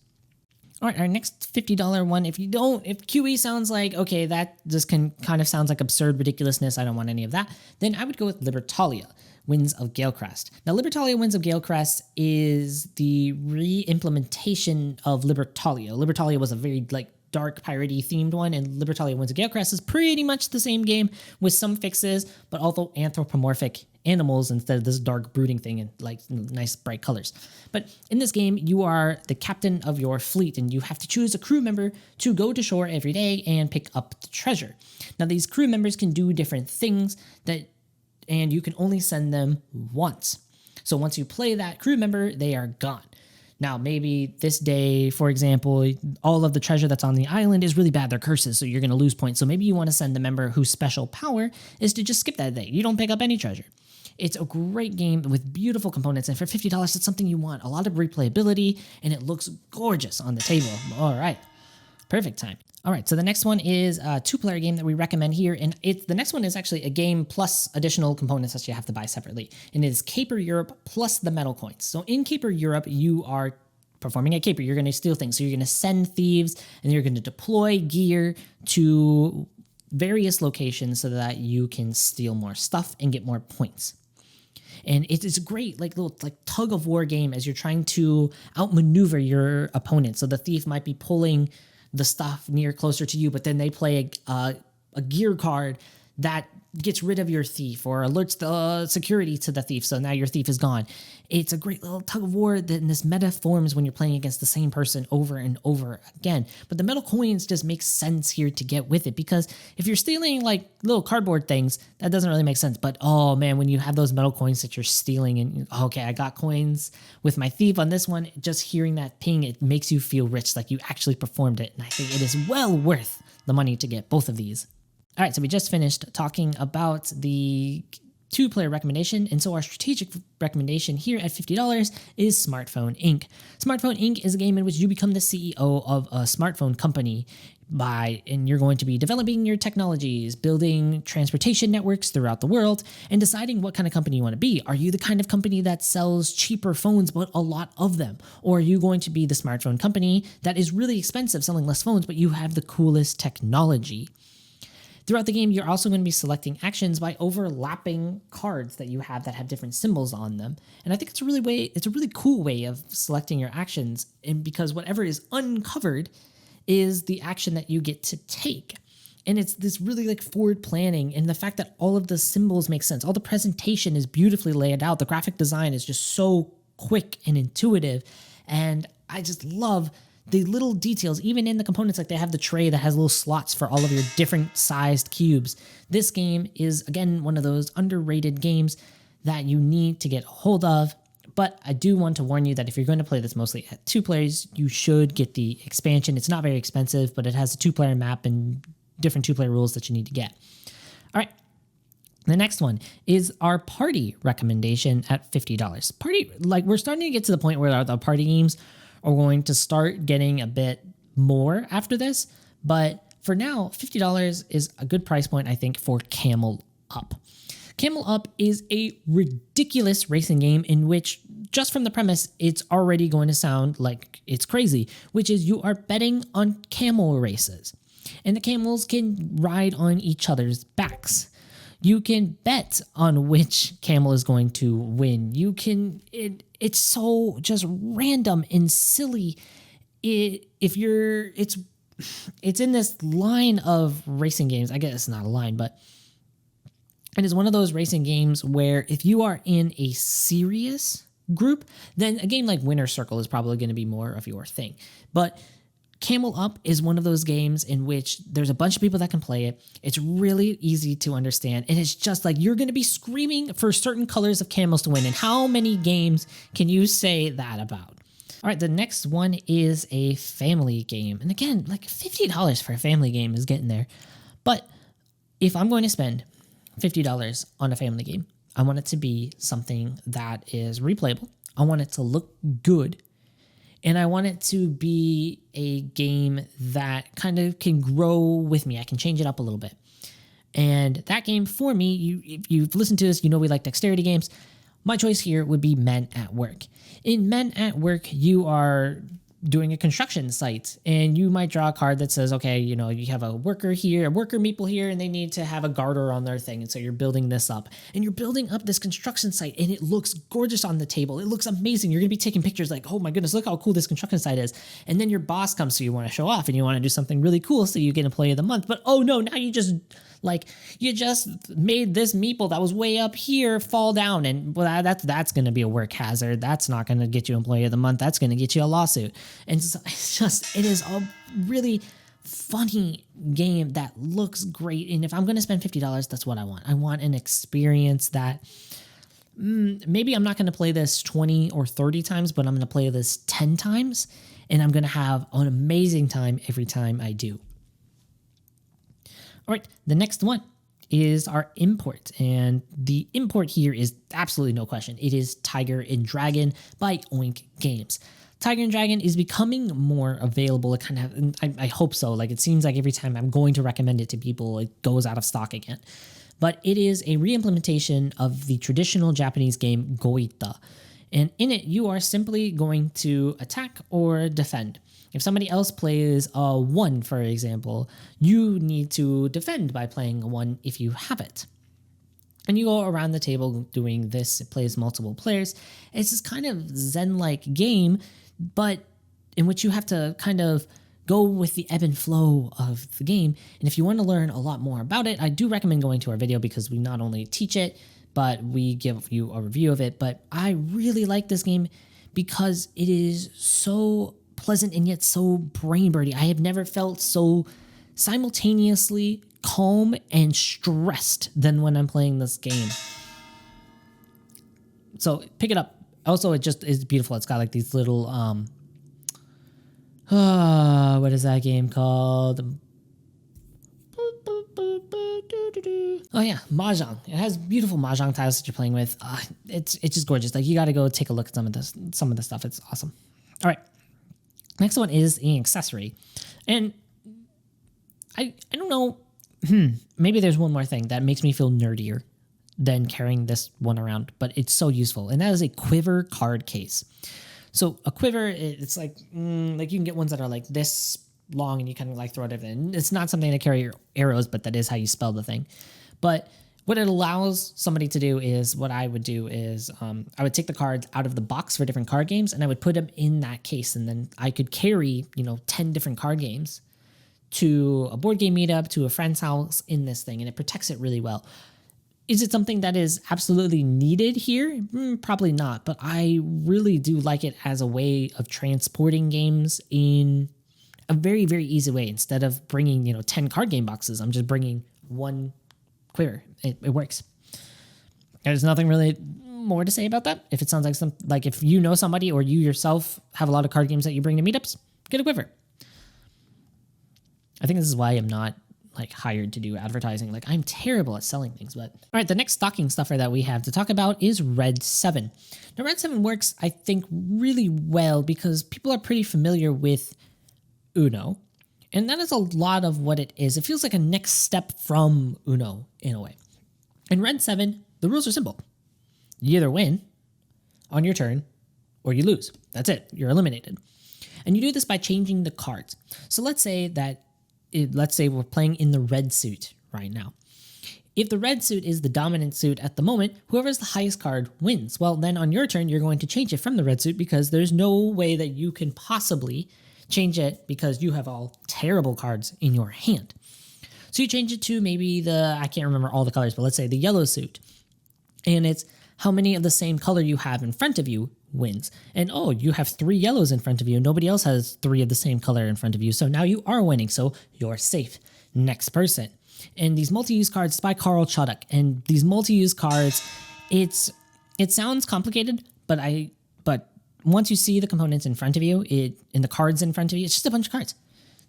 All right, our next $50 one, if QE sounds like, okay, that just kind of sounds like absurd ridiculousness, I don't want any of that, then I would go with Libertalia, Winds of Galecrest. Now, Libertalia, Winds of Galecrest is the re-implementation of Libertalia. Libertalia was a very dark piratey themed one, and Libertalia Winds of Galecrest is pretty much the same game with some fixes, but also anthropomorphic animals instead of this dark brooding thing and nice bright colors. But in this game, you are the captain of your fleet, and you have to choose a crew member to go to shore every day and pick up the treasure. Now, these crew members can do different things and you can only send them once. So once you play that crew member, they are gone. Now, maybe this day, for example, all of the treasure that's on the island is really bad. They're curses, so you're going to lose points. So maybe you want to send the member whose special power is to just skip that day. You don't pick up any treasure. It's a great game with beautiful components, and for $50, it's something you want. A lot of replayability, and it looks gorgeous on the table. All right, perfect time. All right, so the next one is a two-player game that we recommend here, and the next one is actually a game plus additional components that you have to buy separately, and it is Caper Europe plus the metal coins. So in Caper Europe, you are performing a caper. You're going to steal things. So you're going to send thieves, and you're going to deploy gear to various locations so that you can steal more stuff and get more points. And it's a great little tug of war game as you're trying to outmaneuver your opponent. So the thief might be pulling the stuff closer to you, but then they play a gear card that gets rid of your thief or alerts the security to the thief, so now your thief is gone. It's a great little tug of war that this meta forms when you're playing against the same person over and over again. But the metal coins just make sense here to get with it, because if you're stealing little cardboard things, that doesn't really make sense. But oh man, when you have those metal coins that you're stealing and okay, I got coins with my thief on this one, just hearing that ping, it makes you feel rich, like you actually performed it. And I think it is well worth the money to get both of these. All right, so we just finished talking about the two-player recommendation, and so our strategic recommendation here at $50 is Smartphone Inc. Smartphone Inc. is a game in which you become the CEO of a smartphone company and you're going to be developing your technologies, building transportation networks throughout the world, and deciding what kind of company you want to be. Are you the kind of company that sells cheaper phones, but a lot of them? Or are you going to be the smartphone company that is really expensive, selling less phones, but you have the coolest technology? Throughout the game, you're also going to be selecting actions by overlapping cards that you have that have different symbols on them. And I think it's a really cool way of selecting your actions, and because whatever is uncovered is the action that you get to take. And it's this really forward planning, and the fact that all of the symbols make sense. All the presentation is beautifully laid out. The graphic design is just so quick and intuitive. And I just love the little details, even in the components, they have the tray that has little slots for all of your different sized cubes. This game is, again, one of those underrated games that you need to get a hold of. But I do want to warn you that if you're going to play this mostly at two players, you should get the expansion. It's not very expensive, but it has a two-player map and different two-player rules that you need to get. All right. The next one is our party recommendation at $50. Party, we're starting to get to the point where the party games are going to start getting a bit more after this, but for now, $50 is a good price point, I think, for Camel Up. Camel Up is a ridiculous racing game in which, just from the premise, it's already going to sound like it's crazy, which is you are betting on camel races, and the camels can ride on each other's backs. You can bet on which camel is going to win. It's so just random and silly. It's it's in this line of racing games. I guess it's not a line, but it is one of those racing games where if you are in a serious group, then a game like Winner's Circle is probably going to be more of your thing. But Camel Up is one of those games in which there's a bunch of people that can play it. It's really easy to understand. And it's just like you're going to be screaming for certain colors of camels to win. And how many games can you say that about? All right, the next one is a family game. And again, like $50 for a family game is getting there. But if I'm going to spend $50 on a family game, I want it to be something that is replayable. I want it to look good. And I want it to be a game that kind of can grow with me. I can change it up a little bit. And that game for me, if you've listened to this, you know we like dexterity games. My choice here would be Men at Work. In Men at Work, you are doing a construction site, and you might draw a card that says, okay, you know, you have a worker here, a worker meeple here, and they need to have a garter on their thing. And so you're building this up, and you're building up this construction site, and it looks gorgeous on the table. It looks amazing. You're going to be taking pictures like, oh my goodness, look how cool this construction site is. And then your boss comes, so you want to show off, and you want to do something really cool, so you get Employee of the Month. But oh no, now you just made this meeple that was way up here fall down, and well, that's going to be a work hazard. That's not going to get you Employee of the Month. That's going to get you a lawsuit. And so it is a really funny game that looks great. And if I'm going to spend $50, that's what I want. I want an experience that maybe I'm not going to play this 20 or 30 times, but I'm going to play this 10 times, and I'm going to have an amazing time every time I do. All right, the next one is our import, and the import here is absolutely no question. It is Tiger and Dragon by Oink Games. Tiger and Dragon is becoming more available. It kind of, I hope so. Like, it seems like every time I'm going to recommend it to people, it goes out of stock again. But it is a re-implementation of the traditional Japanese game Goita. And in it, you are simply going to attack or defend. If somebody else plays a 1, for example, you need to defend by playing a 1 if you have it. And you go around the table doing this. It plays multiple players. It's this kind of Zen-like game, but in which you have to kind of go with the ebb and flow of the game. And if you want to learn a lot more about it, I do recommend going to our video, because we not only teach it, but we give you a review of it. But I really like this game because it is so pleasant and yet so brain birdie. I have never felt so simultaneously calm and stressed than when I'm playing this game. So pick it up. Also, it just is beautiful. It's got like these little what is that game called? Oh yeah, Mahjong. It has beautiful Mahjong tiles that you're playing with. It's just gorgeous. Like, you got to go take a look at some of the stuff. It's awesome. All right. Next one is an accessory. And I don't know, maybe there's one more thing that makes me feel nerdier than carrying this one around, but it's so useful. And that is a quiver card case. So a quiver, it's like you can get ones that are like this long, and you kind of like throw it in. It's not something to carry your arrows, but that is how you spell the thing. But what it allows somebody to do is, what I would do is I would take the cards out of the box for different card games, and I would put them in that case, and then I could carry 10 different card games to a board game meetup, to a friend's house in this thing, and it protects it really well. Is it something that is absolutely needed here? Probably not, but I really do like it as a way of transporting games in a very, very easy way. Instead of bringing 10 card game boxes, I'm just bringing one quiver. It works. There's nothing really more to say about that. If it sounds like if you know somebody, or you yourself have a lot of card games that you bring to meetups, get a quiver. I think this is why I'm not hired to do advertising. I'm terrible at selling things. But all right, the next stocking stuffer that we have to talk about is Red 7. Now, Red 7 works, I think, really well because people are pretty familiar with Uno, and that is a lot of what it is. It feels like a next step from Uno in a way. In Red 7, the rules are simple. You either win on your turn, or you lose. That's it. You're eliminated. And you do this by changing the cards. So let's say we're playing in the red suit right now. If the red suit is the dominant suit at the moment, whoever has the highest card wins. Well, then on your turn, you're going to change it from the red suit, because there's no way that you can possibly change it because you have all terrible cards in your hand. So you change it to maybe I can't remember all the colors, but let's say the yellow suit. And it's how many of the same color you have in front of you wins. And oh, you have 3 yellows in front of you. Nobody else has 3 of the same color in front of you. So now you are winning. So you're safe. Next person. And these multi-use cards, it's by Carl Choduk. And these multi-use cards, it sounds complicated, but once you see the components in front of you, in the cards in front of you, it's just a bunch of cards.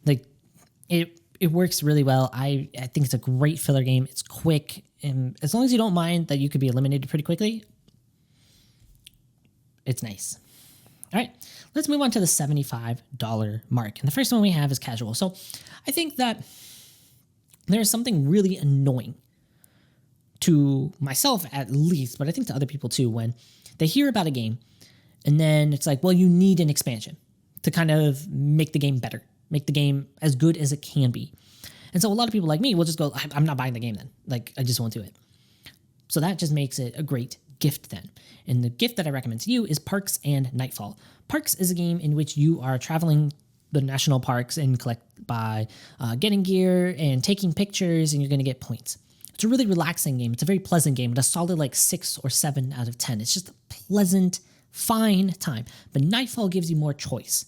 Like it works really well. I think it's a great filler game. It's quick, and as long as you don't mind that you could be eliminated pretty quickly, it's nice. All right, let's move on to the $75 mark. And the first one we have is casual. So I think that there's something really annoying to myself at least, but I think to other people too, when they hear about a game and then it's like, well, you need an expansion to kind of make the game better, make the game as good as it can be. And so a lot of people like me will just go, I'm not buying the game then. Like, I just won't do it. So that just makes it a great gift then. And the gift that I recommend to you is Parks and Nightfall. Parks is a game in which you are traveling the national parks and collect by getting gear and taking pictures, and you're going to get points. It's a really relaxing game. It's a very pleasant game. It's a solid like 6 or 7 out of 10. It's just a pleasant, fine time. But Nightfall gives you more choice.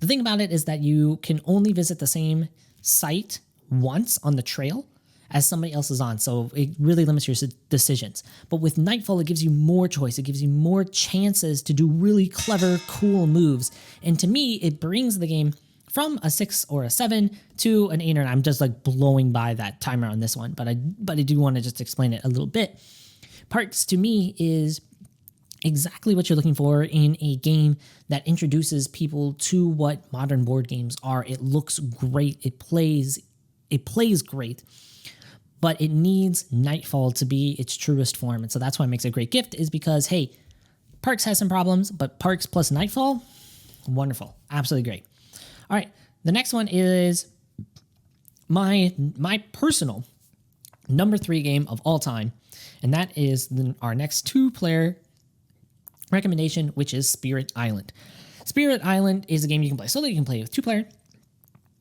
The thing about it is that you can only visit the same site once on the trail as somebody else is on. So it really limits your decisions. But with Nightfall, it gives you more choice. It gives you more chances to do really clever, cool moves. And to me, it brings the game from a 6 or a 7 to an 8 or 9. I'm just like blowing by that timer on this one, but I do want to just explain it a little bit. Parks to me is exactly what you're looking for in a game that introduces people to what modern board games are. It looks great. It plays great, but it needs Nightfall to be its truest form. And so that's why it makes a great gift, is because, hey, Parks has some problems, but Parks plus Nightfall, wonderful. Absolutely great. All right, the next one is my personal number 3 game of all time, and that is our next 2-player recommendation, which is Spirit Island. Spirit Island is a game you can play solo. You can play with 2-player.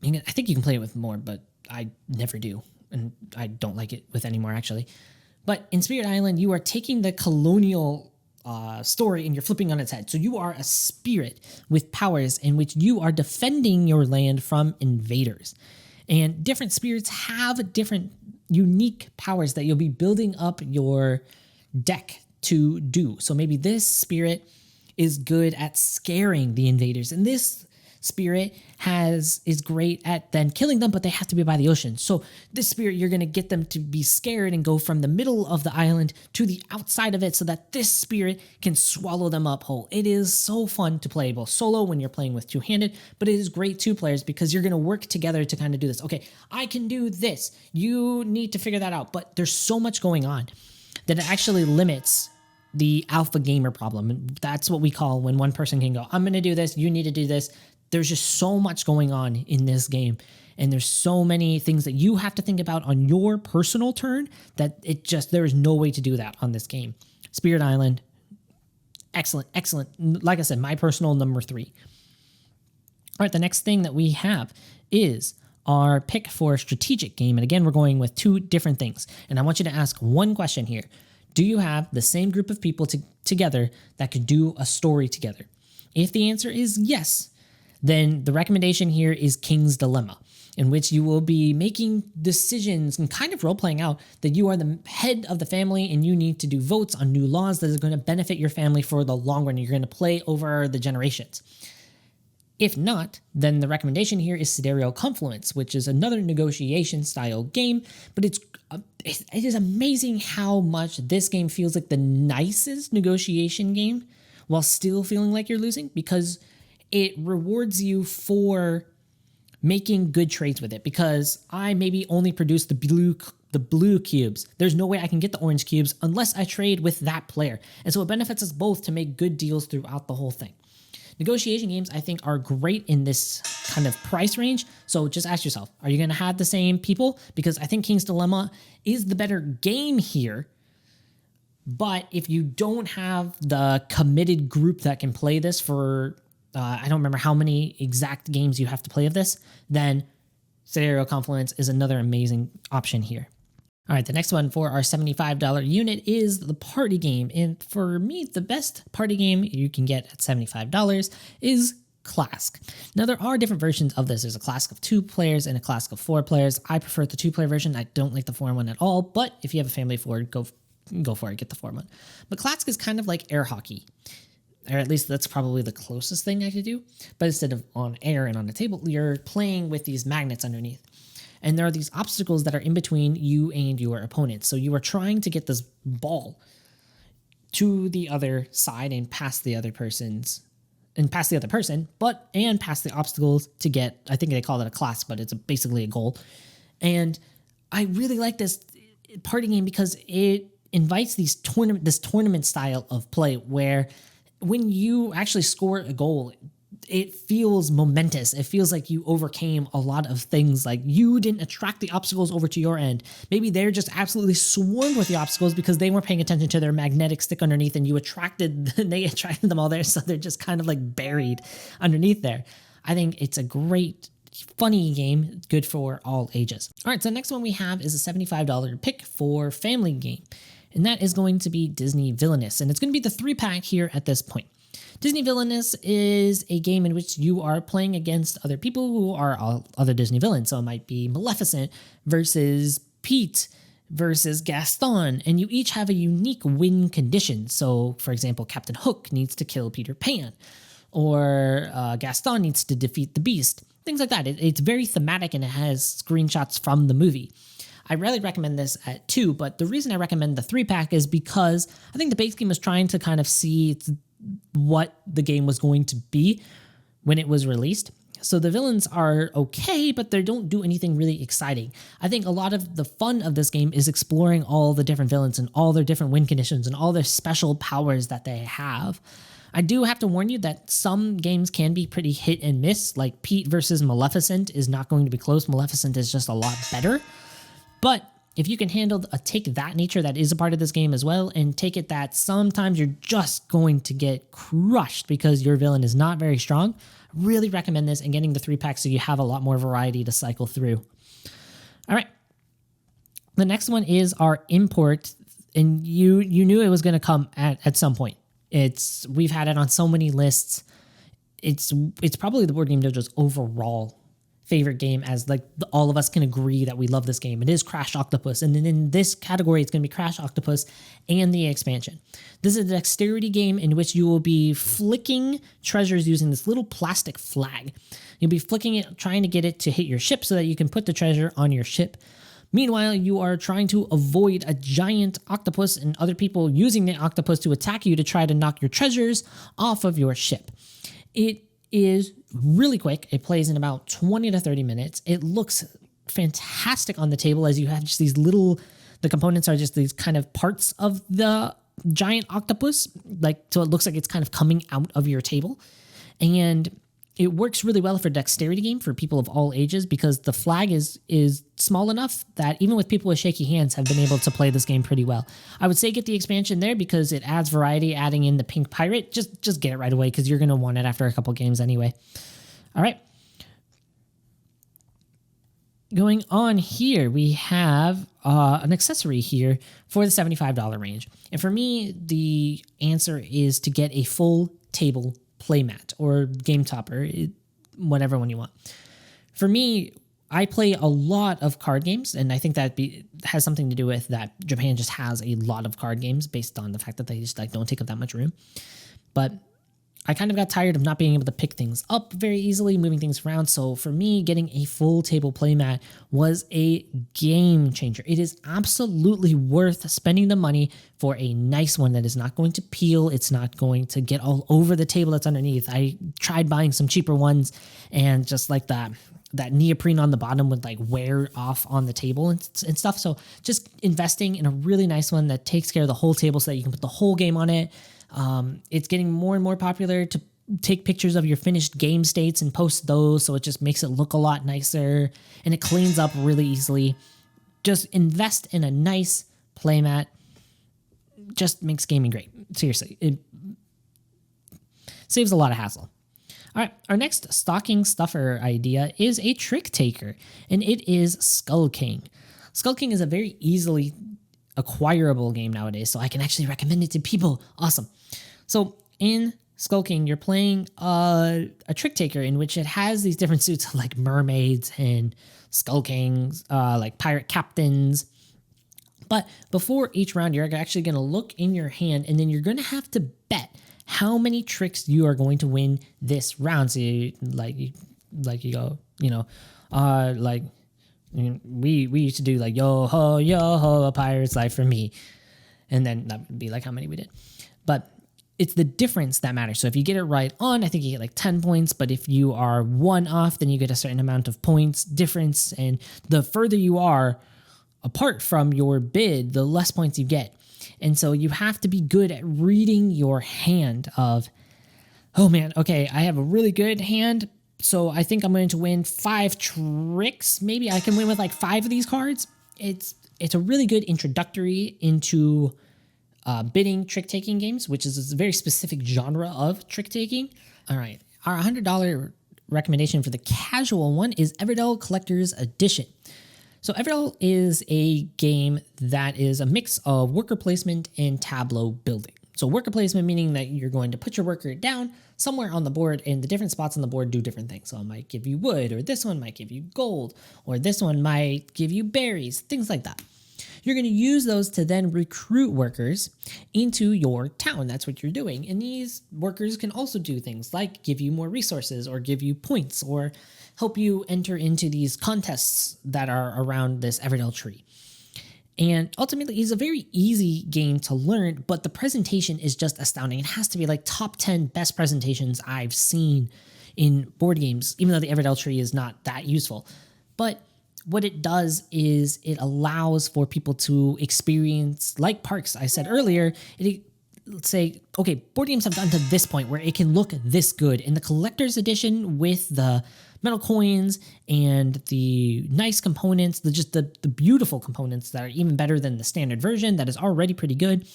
I think you can play it with more, but I never do, and I don't like it with any more, actually. But in Spirit Island, you are taking the colonial story and you're flipping on its head. So you are a spirit with powers in which you are defending your land from invaders. And different spirits have different unique powers that you'll be building up your deck to do. So maybe this spirit is good at scaring the invaders, and this spirit is great at then killing them, but they have to be by the ocean. So this spirit, you're going to get them to be scared and go from the middle of the island to the outside of it so that this spirit can swallow them up whole. It is so fun to play both solo when you're playing with 2-handed, but it is great 2 players because you're going to work together to kind of do this. Okay, I can do this. You need to figure that out. But there's so much going on that it actually limits the alpha gamer problem. And that's what we call when one person can go, I'm going to do this, you need to do this. There's just so much going on in this game, and there's so many things that you have to think about on your personal turn that there is no way to do that on this game. Spirit Island, excellent. Like I said, my personal number 3. All right, the next thing that we have is our pick for a strategic game. And again, we're going with 2 different things. And I want you to ask one question here. Do you have the same group of people together that could do a story together? If the answer is yes, then the recommendation here is King's Dilemma, in which you will be making decisions and kind of role-playing out that you are the head of the family and you need to do votes on new laws that are going to benefit your family for the long run. You're going to play over the generations. If not, then the recommendation here is Sidereal Confluence, which is another negotiation-style game, but it is amazing how much this game feels like the nicest negotiation game while still feeling like you're losing, because it rewards you for making good trades with it. Because I maybe only produce the blue cubes. There's no way I can get the orange cubes unless I trade with that player. And so it benefits us both to make good deals throughout the whole thing. Negotiation games, I think, are great in this kind of price range. So just ask yourself, are you going to have the same people? Because I think King's Dilemma is the better game here. But if you don't have the committed group that can play this for I don't remember how many exact games you have to play of this, then Sidereal Confluence is another amazing option here. All right, the next one for our $75 unit is the party game. And for me, the best party game you can get at $75 is Classic. Now, there are different versions of this. There's a Classic of 2 players and a Classic of 4 players. I prefer the 2-player version. I don't like the 4 one at all, but if you have a family of 4, go for it, get the 4 one. But Classic is kind of like air hockey, or at least that's probably the closest thing I could do. But instead of on air and on a table, you're playing with these magnets underneath. And there are these obstacles that are in between you and your opponent. So you are trying to get this ball to the other side and past the other person, and past the obstacles to get, I think they call it a class, but it's basically a goal. And I really like this party game because it invites this tournament style of play where when you actually score a goal, it feels momentous. It feels like you overcame a lot of things. Like you didn't attract the obstacles over to your end. Maybe they're just absolutely swarmed with the obstacles because they weren't paying attention to their magnetic stick underneath, and they attracted them all there. So they're just kind of like buried underneath there. I think it's a great, funny game, good for all ages. All right, so the next one we have is a $75 pick for family game. And that is going to be Disney Villainous. And it's going to be the 3-pack here at this point. Disney Villainous is a game in which you are playing against other people who are other Disney villains. So it might be Maleficent versus Pete versus Gaston, and you each have a unique win condition. So, for example, Captain Hook needs to kill Peter Pan, or Gaston needs to defeat the Beast. Things like that. It's very thematic, and it has screenshots from the movie. I really recommend this at 2, but the reason I recommend the 3-pack is because I think the base game was trying to kind of see what the game was going to be when it was released. So the villains are okay, but they don't do anything really exciting. I think a lot of the fun of this game is exploring all the different villains and all their different win conditions and all their special powers that they have. I do have to warn you that some games can be pretty hit and miss, like Pete versus Maleficent is not going to be close. Maleficent is just a lot better. But if you can handle take that nature that is a part of this game as well, and take it that sometimes you're just going to get crushed because your villain is not very strong, really recommend this and getting the 3-pack so you have a lot more variety to cycle through. All right. The next one is our import, and you knew it was going to come at some point. We've had it on so many lists. It's probably the Board Game Dojo's overall favorite game, as like all of us can agree that we love this game. It is Crash Octopus, and then in this category it's going to be Crash Octopus and the expansion. This is a dexterity game in which you will be flicking treasures using this little plastic flag. You'll be flicking it, trying to get it to hit your ship so that you can put the treasure on your ship. Meanwhile, you are trying to avoid a giant octopus and other people using the octopus to attack you to try to knock your treasures off of your ship. It is really quick. It plays in about 20 to 30 minutes. It looks fantastic on the table, as you have just these the components are just these kind of parts of the giant octopus, so it looks like it's kind of coming out of your table. And it works really well for dexterity game for people of all ages because the flag is small enough that even with people with shaky hands have been able to play this game pretty well. I would say get the expansion there because it adds variety, adding in the pink pirate. Just get it right away because you're going to want it after a couple games anyway. All right. Going on here, we have an accessory here for the $75 range. And for me, the answer is to get a full table playmat or game topper, whatever one you want. For me, I play a lot of card games, and I think that has something to do with that Japan just has a lot of card games based on the fact that they just don't take up that much room. But I kind of got tired of not being able to pick things up very easily, moving things around. So for me, getting a full table playmat was a game changer. It is absolutely worth spending the money for a nice one that is not going to peel. It's not going to get all over the table that's underneath. I tried buying some cheaper ones, and just like that neoprene on the bottom would wear off on the table and stuff. So just investing in a really nice one that takes care of the whole table so that you can put the whole game on it. It's getting more and more popular to take pictures of your finished game states and post those, so it just makes it look a lot nicer and it cleans up really easily. Just invest in a nice playmat. Just makes gaming great. Seriously, it saves a lot of hassle. All right, our next stocking stuffer idea is a trick taker, and it is Skull King. Skull King is a very easily acquirable game nowadays, so I can actually recommend it to people. Awesome. So in Skull King, you're playing a trick taker in which it has these different suits like mermaids and Skull Kings, like pirate captains. But before each round, you're actually going to look in your hand, and then you're going to have to bet how many tricks you are going to win this round. So you go, we used to do like yo ho, a pirate's life for me, and then that would be like how many we did. But it's the difference that matters. So if you get it right on, I think you get like 10 points. But if you are one off, then you get a certain amount of points difference. And the further you are apart from your bid, the less points you get. And so you have to be good at reading your hand of, oh man, okay, I have a really good hand, so I think I'm going to win 5 tricks. Maybe I can win with like 5 of these cards. It's a really good introductory into bidding trick-taking games, which is a very specific genre of trick-taking. All right, our $100 recommendation for the casual one is Everdell Collector's Edition. So Everdell is a game that is a mix of worker placement and tableau building. So worker placement meaning that you're going to put your worker down somewhere on the board, and the different spots on the board do different things. So it might give you wood, or this one might give you gold, or this one might give you berries, things like that. You're going to use those to then recruit workers into your town. That's what you're doing. And these workers can also do things like give you more resources, or give you points, or help you enter into these contests that are around this Everdell tree. And ultimately, it's a very easy game to learn, but the presentation is just astounding. It has to be like top 10 best presentations I've seen in board games, even though the Everdell tree is not that useful. But what it does is it allows for people to experience, like Parks, I said earlier, let's say, okay, board games have gotten to this point where it can look this good. In the collector's edition with the metal coins and the nice components, the beautiful components that are even better than the standard version that is already pretty good.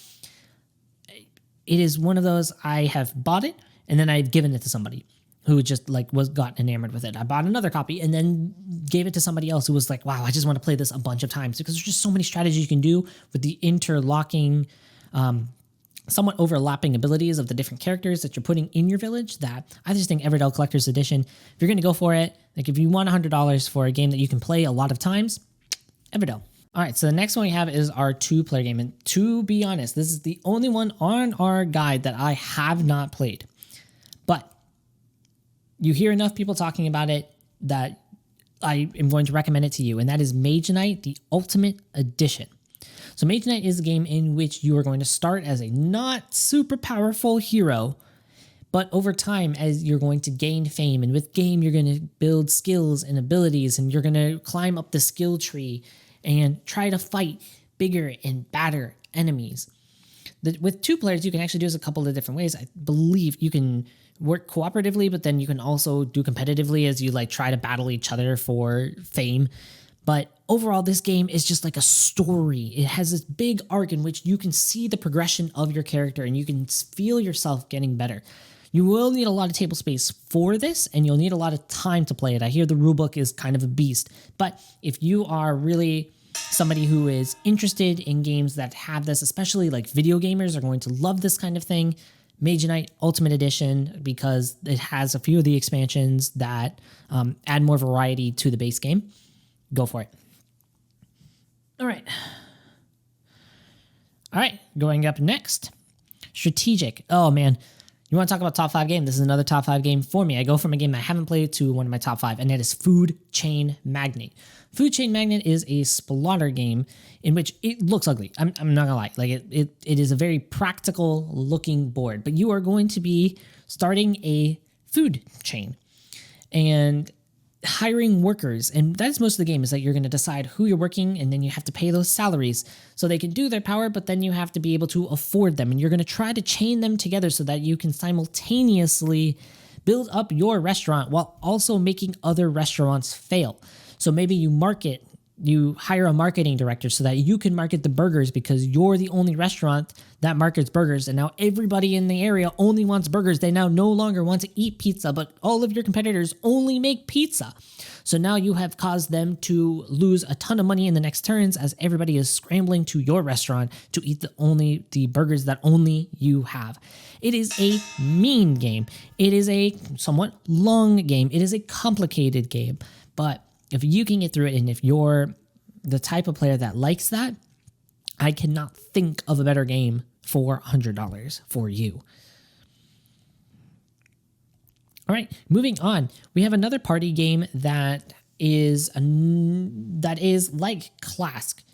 It is one of those, I have bought it and then I've given it to somebody who just got enamored with it. I bought another copy and then gave it to somebody else who was like, wow, I just want to play this a bunch of times, because there's just so many strategies you can do with the interlocking, somewhat overlapping abilities of the different characters that you're putting in your village, that I just think Everdell Collector's Edition, if you're going to go for it, like if you want $100 for a game that you can play a lot of times, Everdell. All right, so the next one we have is our 2-player game. And to be honest, this is the only one on our guide that I have not played. But you hear enough people talking about it that I am going to recommend it to you, and that is Mage Knight, the Ultimate Edition. So Mage Knight is a game in which you are going to start as a not super powerful hero, but over time, as you're going to gain fame, and with game, you're going to build skills and abilities, and you're going to climb up the skill tree and try to fight bigger and badder enemies. With 2 players, you can actually do this a couple of different ways. I believe you can work cooperatively, but then you can also do competitively as you try to battle each other for fame. But overall, this game is just like a story. It has this big arc in which you can see the progression of your character and you can feel yourself getting better. You will need a lot of table space for this, and you'll need a lot of time to play it. I hear the rulebook is kind of a beast, but if you are really somebody who is interested in games that have this, especially video gamers are going to love this kind of thing, Mage Knight Ultimate Edition, because it has a few of the expansions that add more variety to the base game. Go for it. All right, going up next, Strategic. Oh man, you want to talk about top 5 game? This is another top 5 game for me. I go from a game I haven't played to one of my top 5, and that is Food Chain Magnate. Food Chain Magnate is a splatter game in which it looks ugly. I'm not gonna lie. It is a very practical looking board, but you are going to be starting a food chain and hiring workers, and that's most of the game, is that you're going to decide who you're working, and then you have to pay those salaries so they can do their power, but then you have to be able to afford them, and you're going to try to chain them together so that you can simultaneously build up your restaurant while also making other restaurants fail. So maybe you market You hire a marketing director so that you can market the burgers because you're the only restaurant that markets burgers. And now everybody in the area only wants burgers. They now no longer want to eat pizza, but all of your competitors only make pizza. So now you have caused them to lose a ton of money in the next turns as everybody is scrambling to your restaurant to eat the burgers that only you have. It is a mean game. It is a somewhat long game. It is a complicated game, but if you can get through it, and if you're the type of player that likes that, I cannot think of a better game for $100 for you. All right, moving on. We have another party game that is like Clask.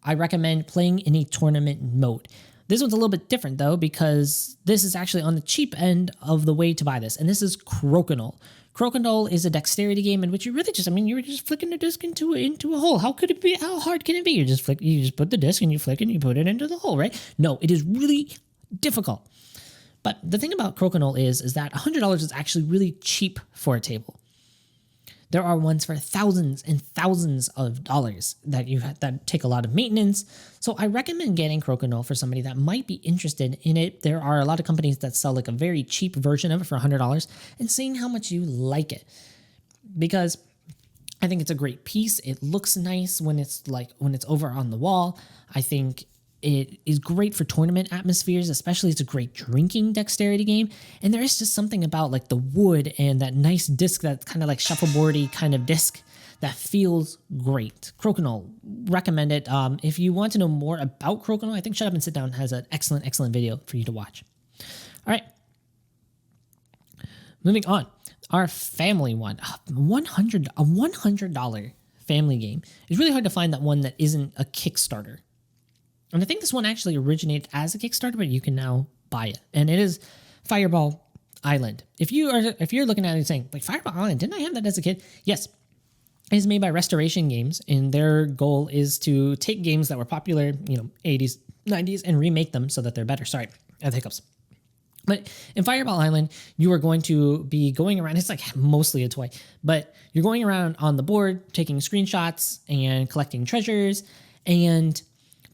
I recommend playing in a tournament mode. This one's a little bit different though, because this is actually on the cheap end of the way to buy this, and this is Crokinole. Crokinole is a dexterity game in which you really you're just flicking the disc into a hole. How could it be? How hard can it be? You just put the disc and you flick and you put it into the hole, right? No, it is really difficult. But the thing about Crokinole is that $100 is actually really cheap for a table. There are ones for thousands and thousands of dollars that take a lot of maintenance. So I recommend getting Crokinole for somebody that might be interested in it. There are a lot of companies that sell like a very cheap version of it for $100 and seeing how much you like it. Because I think it's a great piece. It looks nice when it's over on the wall. I think it is great for tournament atmospheres, especially it's a great drinking dexterity game. And there is just something about like the wood and that nice disc, that kind of like shuffleboardy kind of disc that feels great. Crokinole, recommend it. If you want to know more about Crokinole, I think Shut Up and Sit Down has an excellent video for you to watch. All right. Moving on. Our family one, a $100 family game. It's really hard to find that one that isn't a Kickstarter. And I think this one actually originated as a Kickstarter, but you can now buy it. And it is Fireball Island. If you're looking at it and saying, like, Fireball Island, didn't I have that as a kid? Yes. It is made by Restoration Games, and their goal is to take games that were popular, 80s, 90s, and remake them so that they're better. Sorry, I have hiccups. But in Fireball Island, you are going to be going around. It's like mostly a toy, but you're going around on the board, taking screenshots and collecting treasures.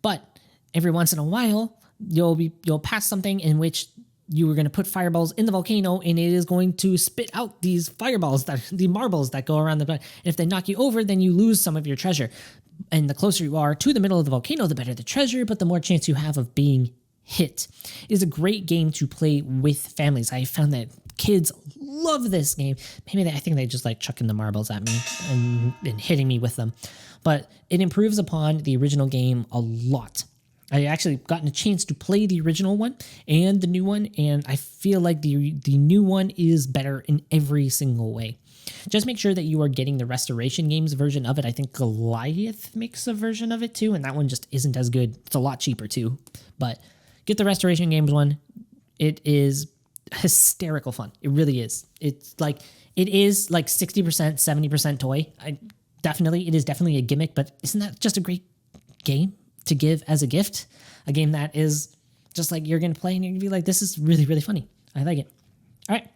But every once in a while, you'll pass something in which you are going to put fireballs in the volcano, and it is going to spit out these fireballs, the marbles that go around and if they knock you over, then you lose some of your treasure. And the closer you are to the middle of the volcano, the better the treasure, but the more chance you have of being hit. It is a great game to play with families. I found that kids love this game. Maybe I think they just like chucking the marbles at me and hitting me with them. But it improves upon the original game a lot. I actually gotten a chance to play the original one and the new one, and I feel like the new one is better in every single way. Just make sure that you are getting the Restoration Games version of it. I think Goliath makes a version of it too, and that one just isn't as good. It's a lot cheaper too, but get the Restoration Games one. It is hysterical fun. It really is. It is like 60%, 70% toy. It is definitely a gimmick, but isn't that just a great game to give as a gift? A game that is just like you're going to play and you're going to be like, this is really, really funny. I like it. All right.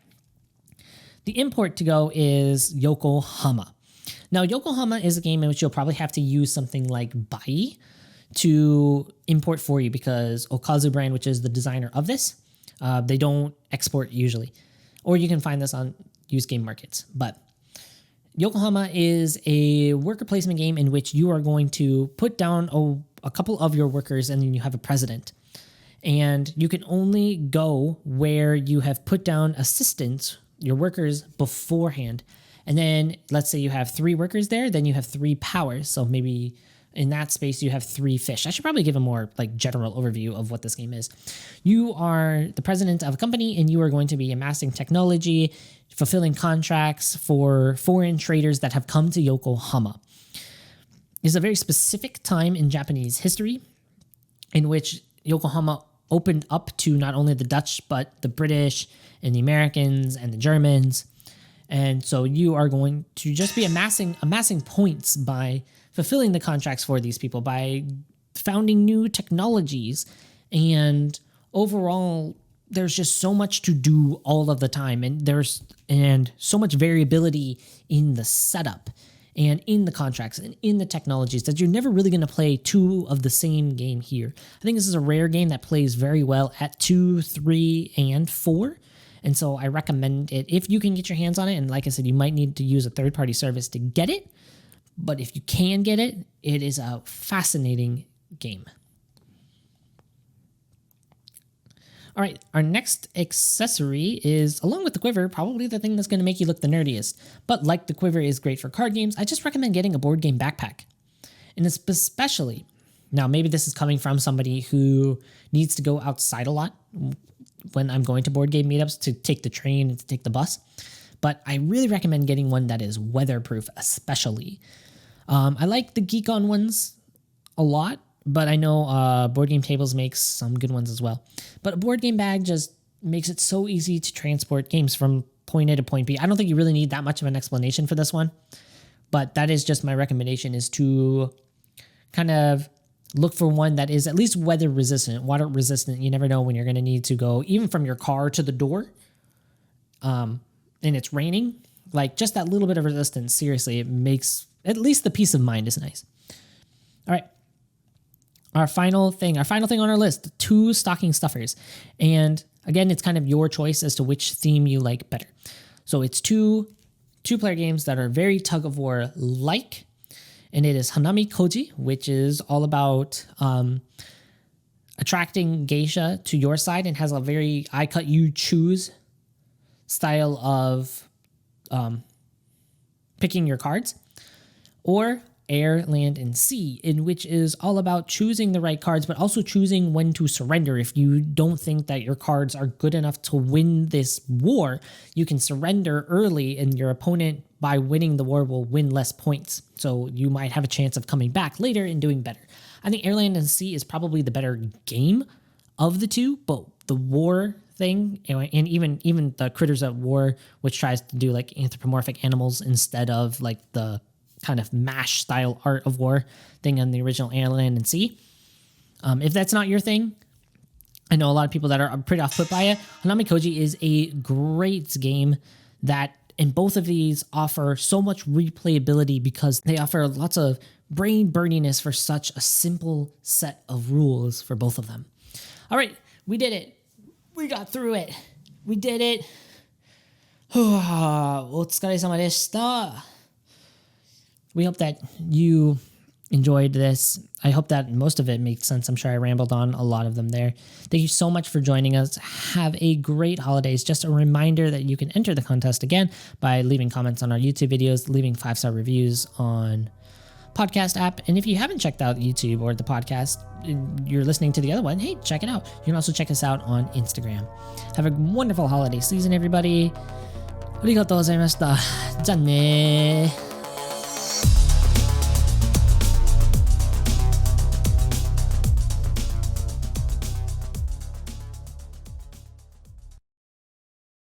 The import to go is Yokohama. Now, Yokohama is a game in which you'll probably have to use something like Bai to import for you because Okazu brand, which is the designer of this, they don't export usually. Or you can find this on used game markets. But Yokohama is a worker placement game in which you are going to put down a couple of your workers and then you have a president. And you can only go where you have put down assistants, your workers, beforehand. And then let's say you have 3 workers there, then you have 3 powers. So maybe in that space you have 3 fish. I should probably give a more like general overview of what this game is. You are the president of a company and you are going to be amassing technology, fulfilling contracts for foreign traders that have come to Yokohama. It's a very specific time in Japanese history in which Yokohama opened up to not only the Dutch, but the British and the Americans and the Germans. And so you are going to just be amassing points by fulfilling the contracts for these people, by founding new technologies. And overall, there's just so much to do all of the time. And there's so much variability in the setup. and in the contracts and in the technologies that you're never really going to play two of the same game here. I think this is a rare game that plays very well at 2, 3, and 4. And so I recommend it if you can get your hands on it. And like I said, you might need to use a third-party service to get it. But if you can get it, it is a fascinating game. All right, our next accessory is, along with the quiver, probably the thing that's going to make you look the nerdiest. But like the quiver is great for card games, I just recommend getting a board game backpack. And especially, now maybe this is coming from somebody who needs to go outside a lot when I'm going to board game meetups to take the train and to take the bus. But I really recommend getting one that is weatherproof, especially. I like the Geek On ones a lot, but I know Board Game Tables makes some good ones as well. But a board game bag just makes it so easy to transport games from point A to point B. I don't think you really need that much of an explanation for this one, but that is just my recommendation, is to kind of look for one that is at least weather resistant, water resistant. You never know when you're going to need to go even from your car to the door and it's raining. Like, just that little bit of resistance, seriously, it makes at least the peace of mind is nice. All right. Our final thing on our list, 2 stocking stuffers. And again, it's kind of your choice as to which theme you like better. So it's two-player games that are very tug-of-war-like. And it is Hanami Koji, which is all about attracting geisha to your side and has a very I-cut-you-choose style of picking your cards. Or Air, Land, and Sea, in which is all about choosing the right cards, but also choosing when to surrender. If you don't think that your cards are good enough to win this war, you can surrender early, and your opponent, by winning the war, will win less points. So you might have a chance of coming back later and doing better. I think Air, Land, and Sea is probably the better game of the two, but the war thing, and even the Critters at War, which tries to do like anthropomorphic animals instead of like the kind of MASH style Art of War thing on the original Air, Land, and Sea. If that's not your thing, I know a lot of people that are pretty off put by it. Hanami Koji is a great game that, and both of these offer so much replayability because they offer lots of brain burniness for such a simple set of rules for both of them. All right, we did it. We got through it. We did it. お疲れ様でした。We hope that you enjoyed this. I hope that most of it makes sense. I'm sure I rambled on a lot of them there. Thank you so much for joining us. Have a great holidays. Just a reminder that you can enter the contest again by leaving comments on our YouTube videos, leaving 5-star reviews on podcast app. And if you haven't checked out YouTube or the podcast, you're listening to the other one, hey, check it out. You can also check us out on Instagram. Have a wonderful holiday season, everybody. ありがとうございました。じゃあねー。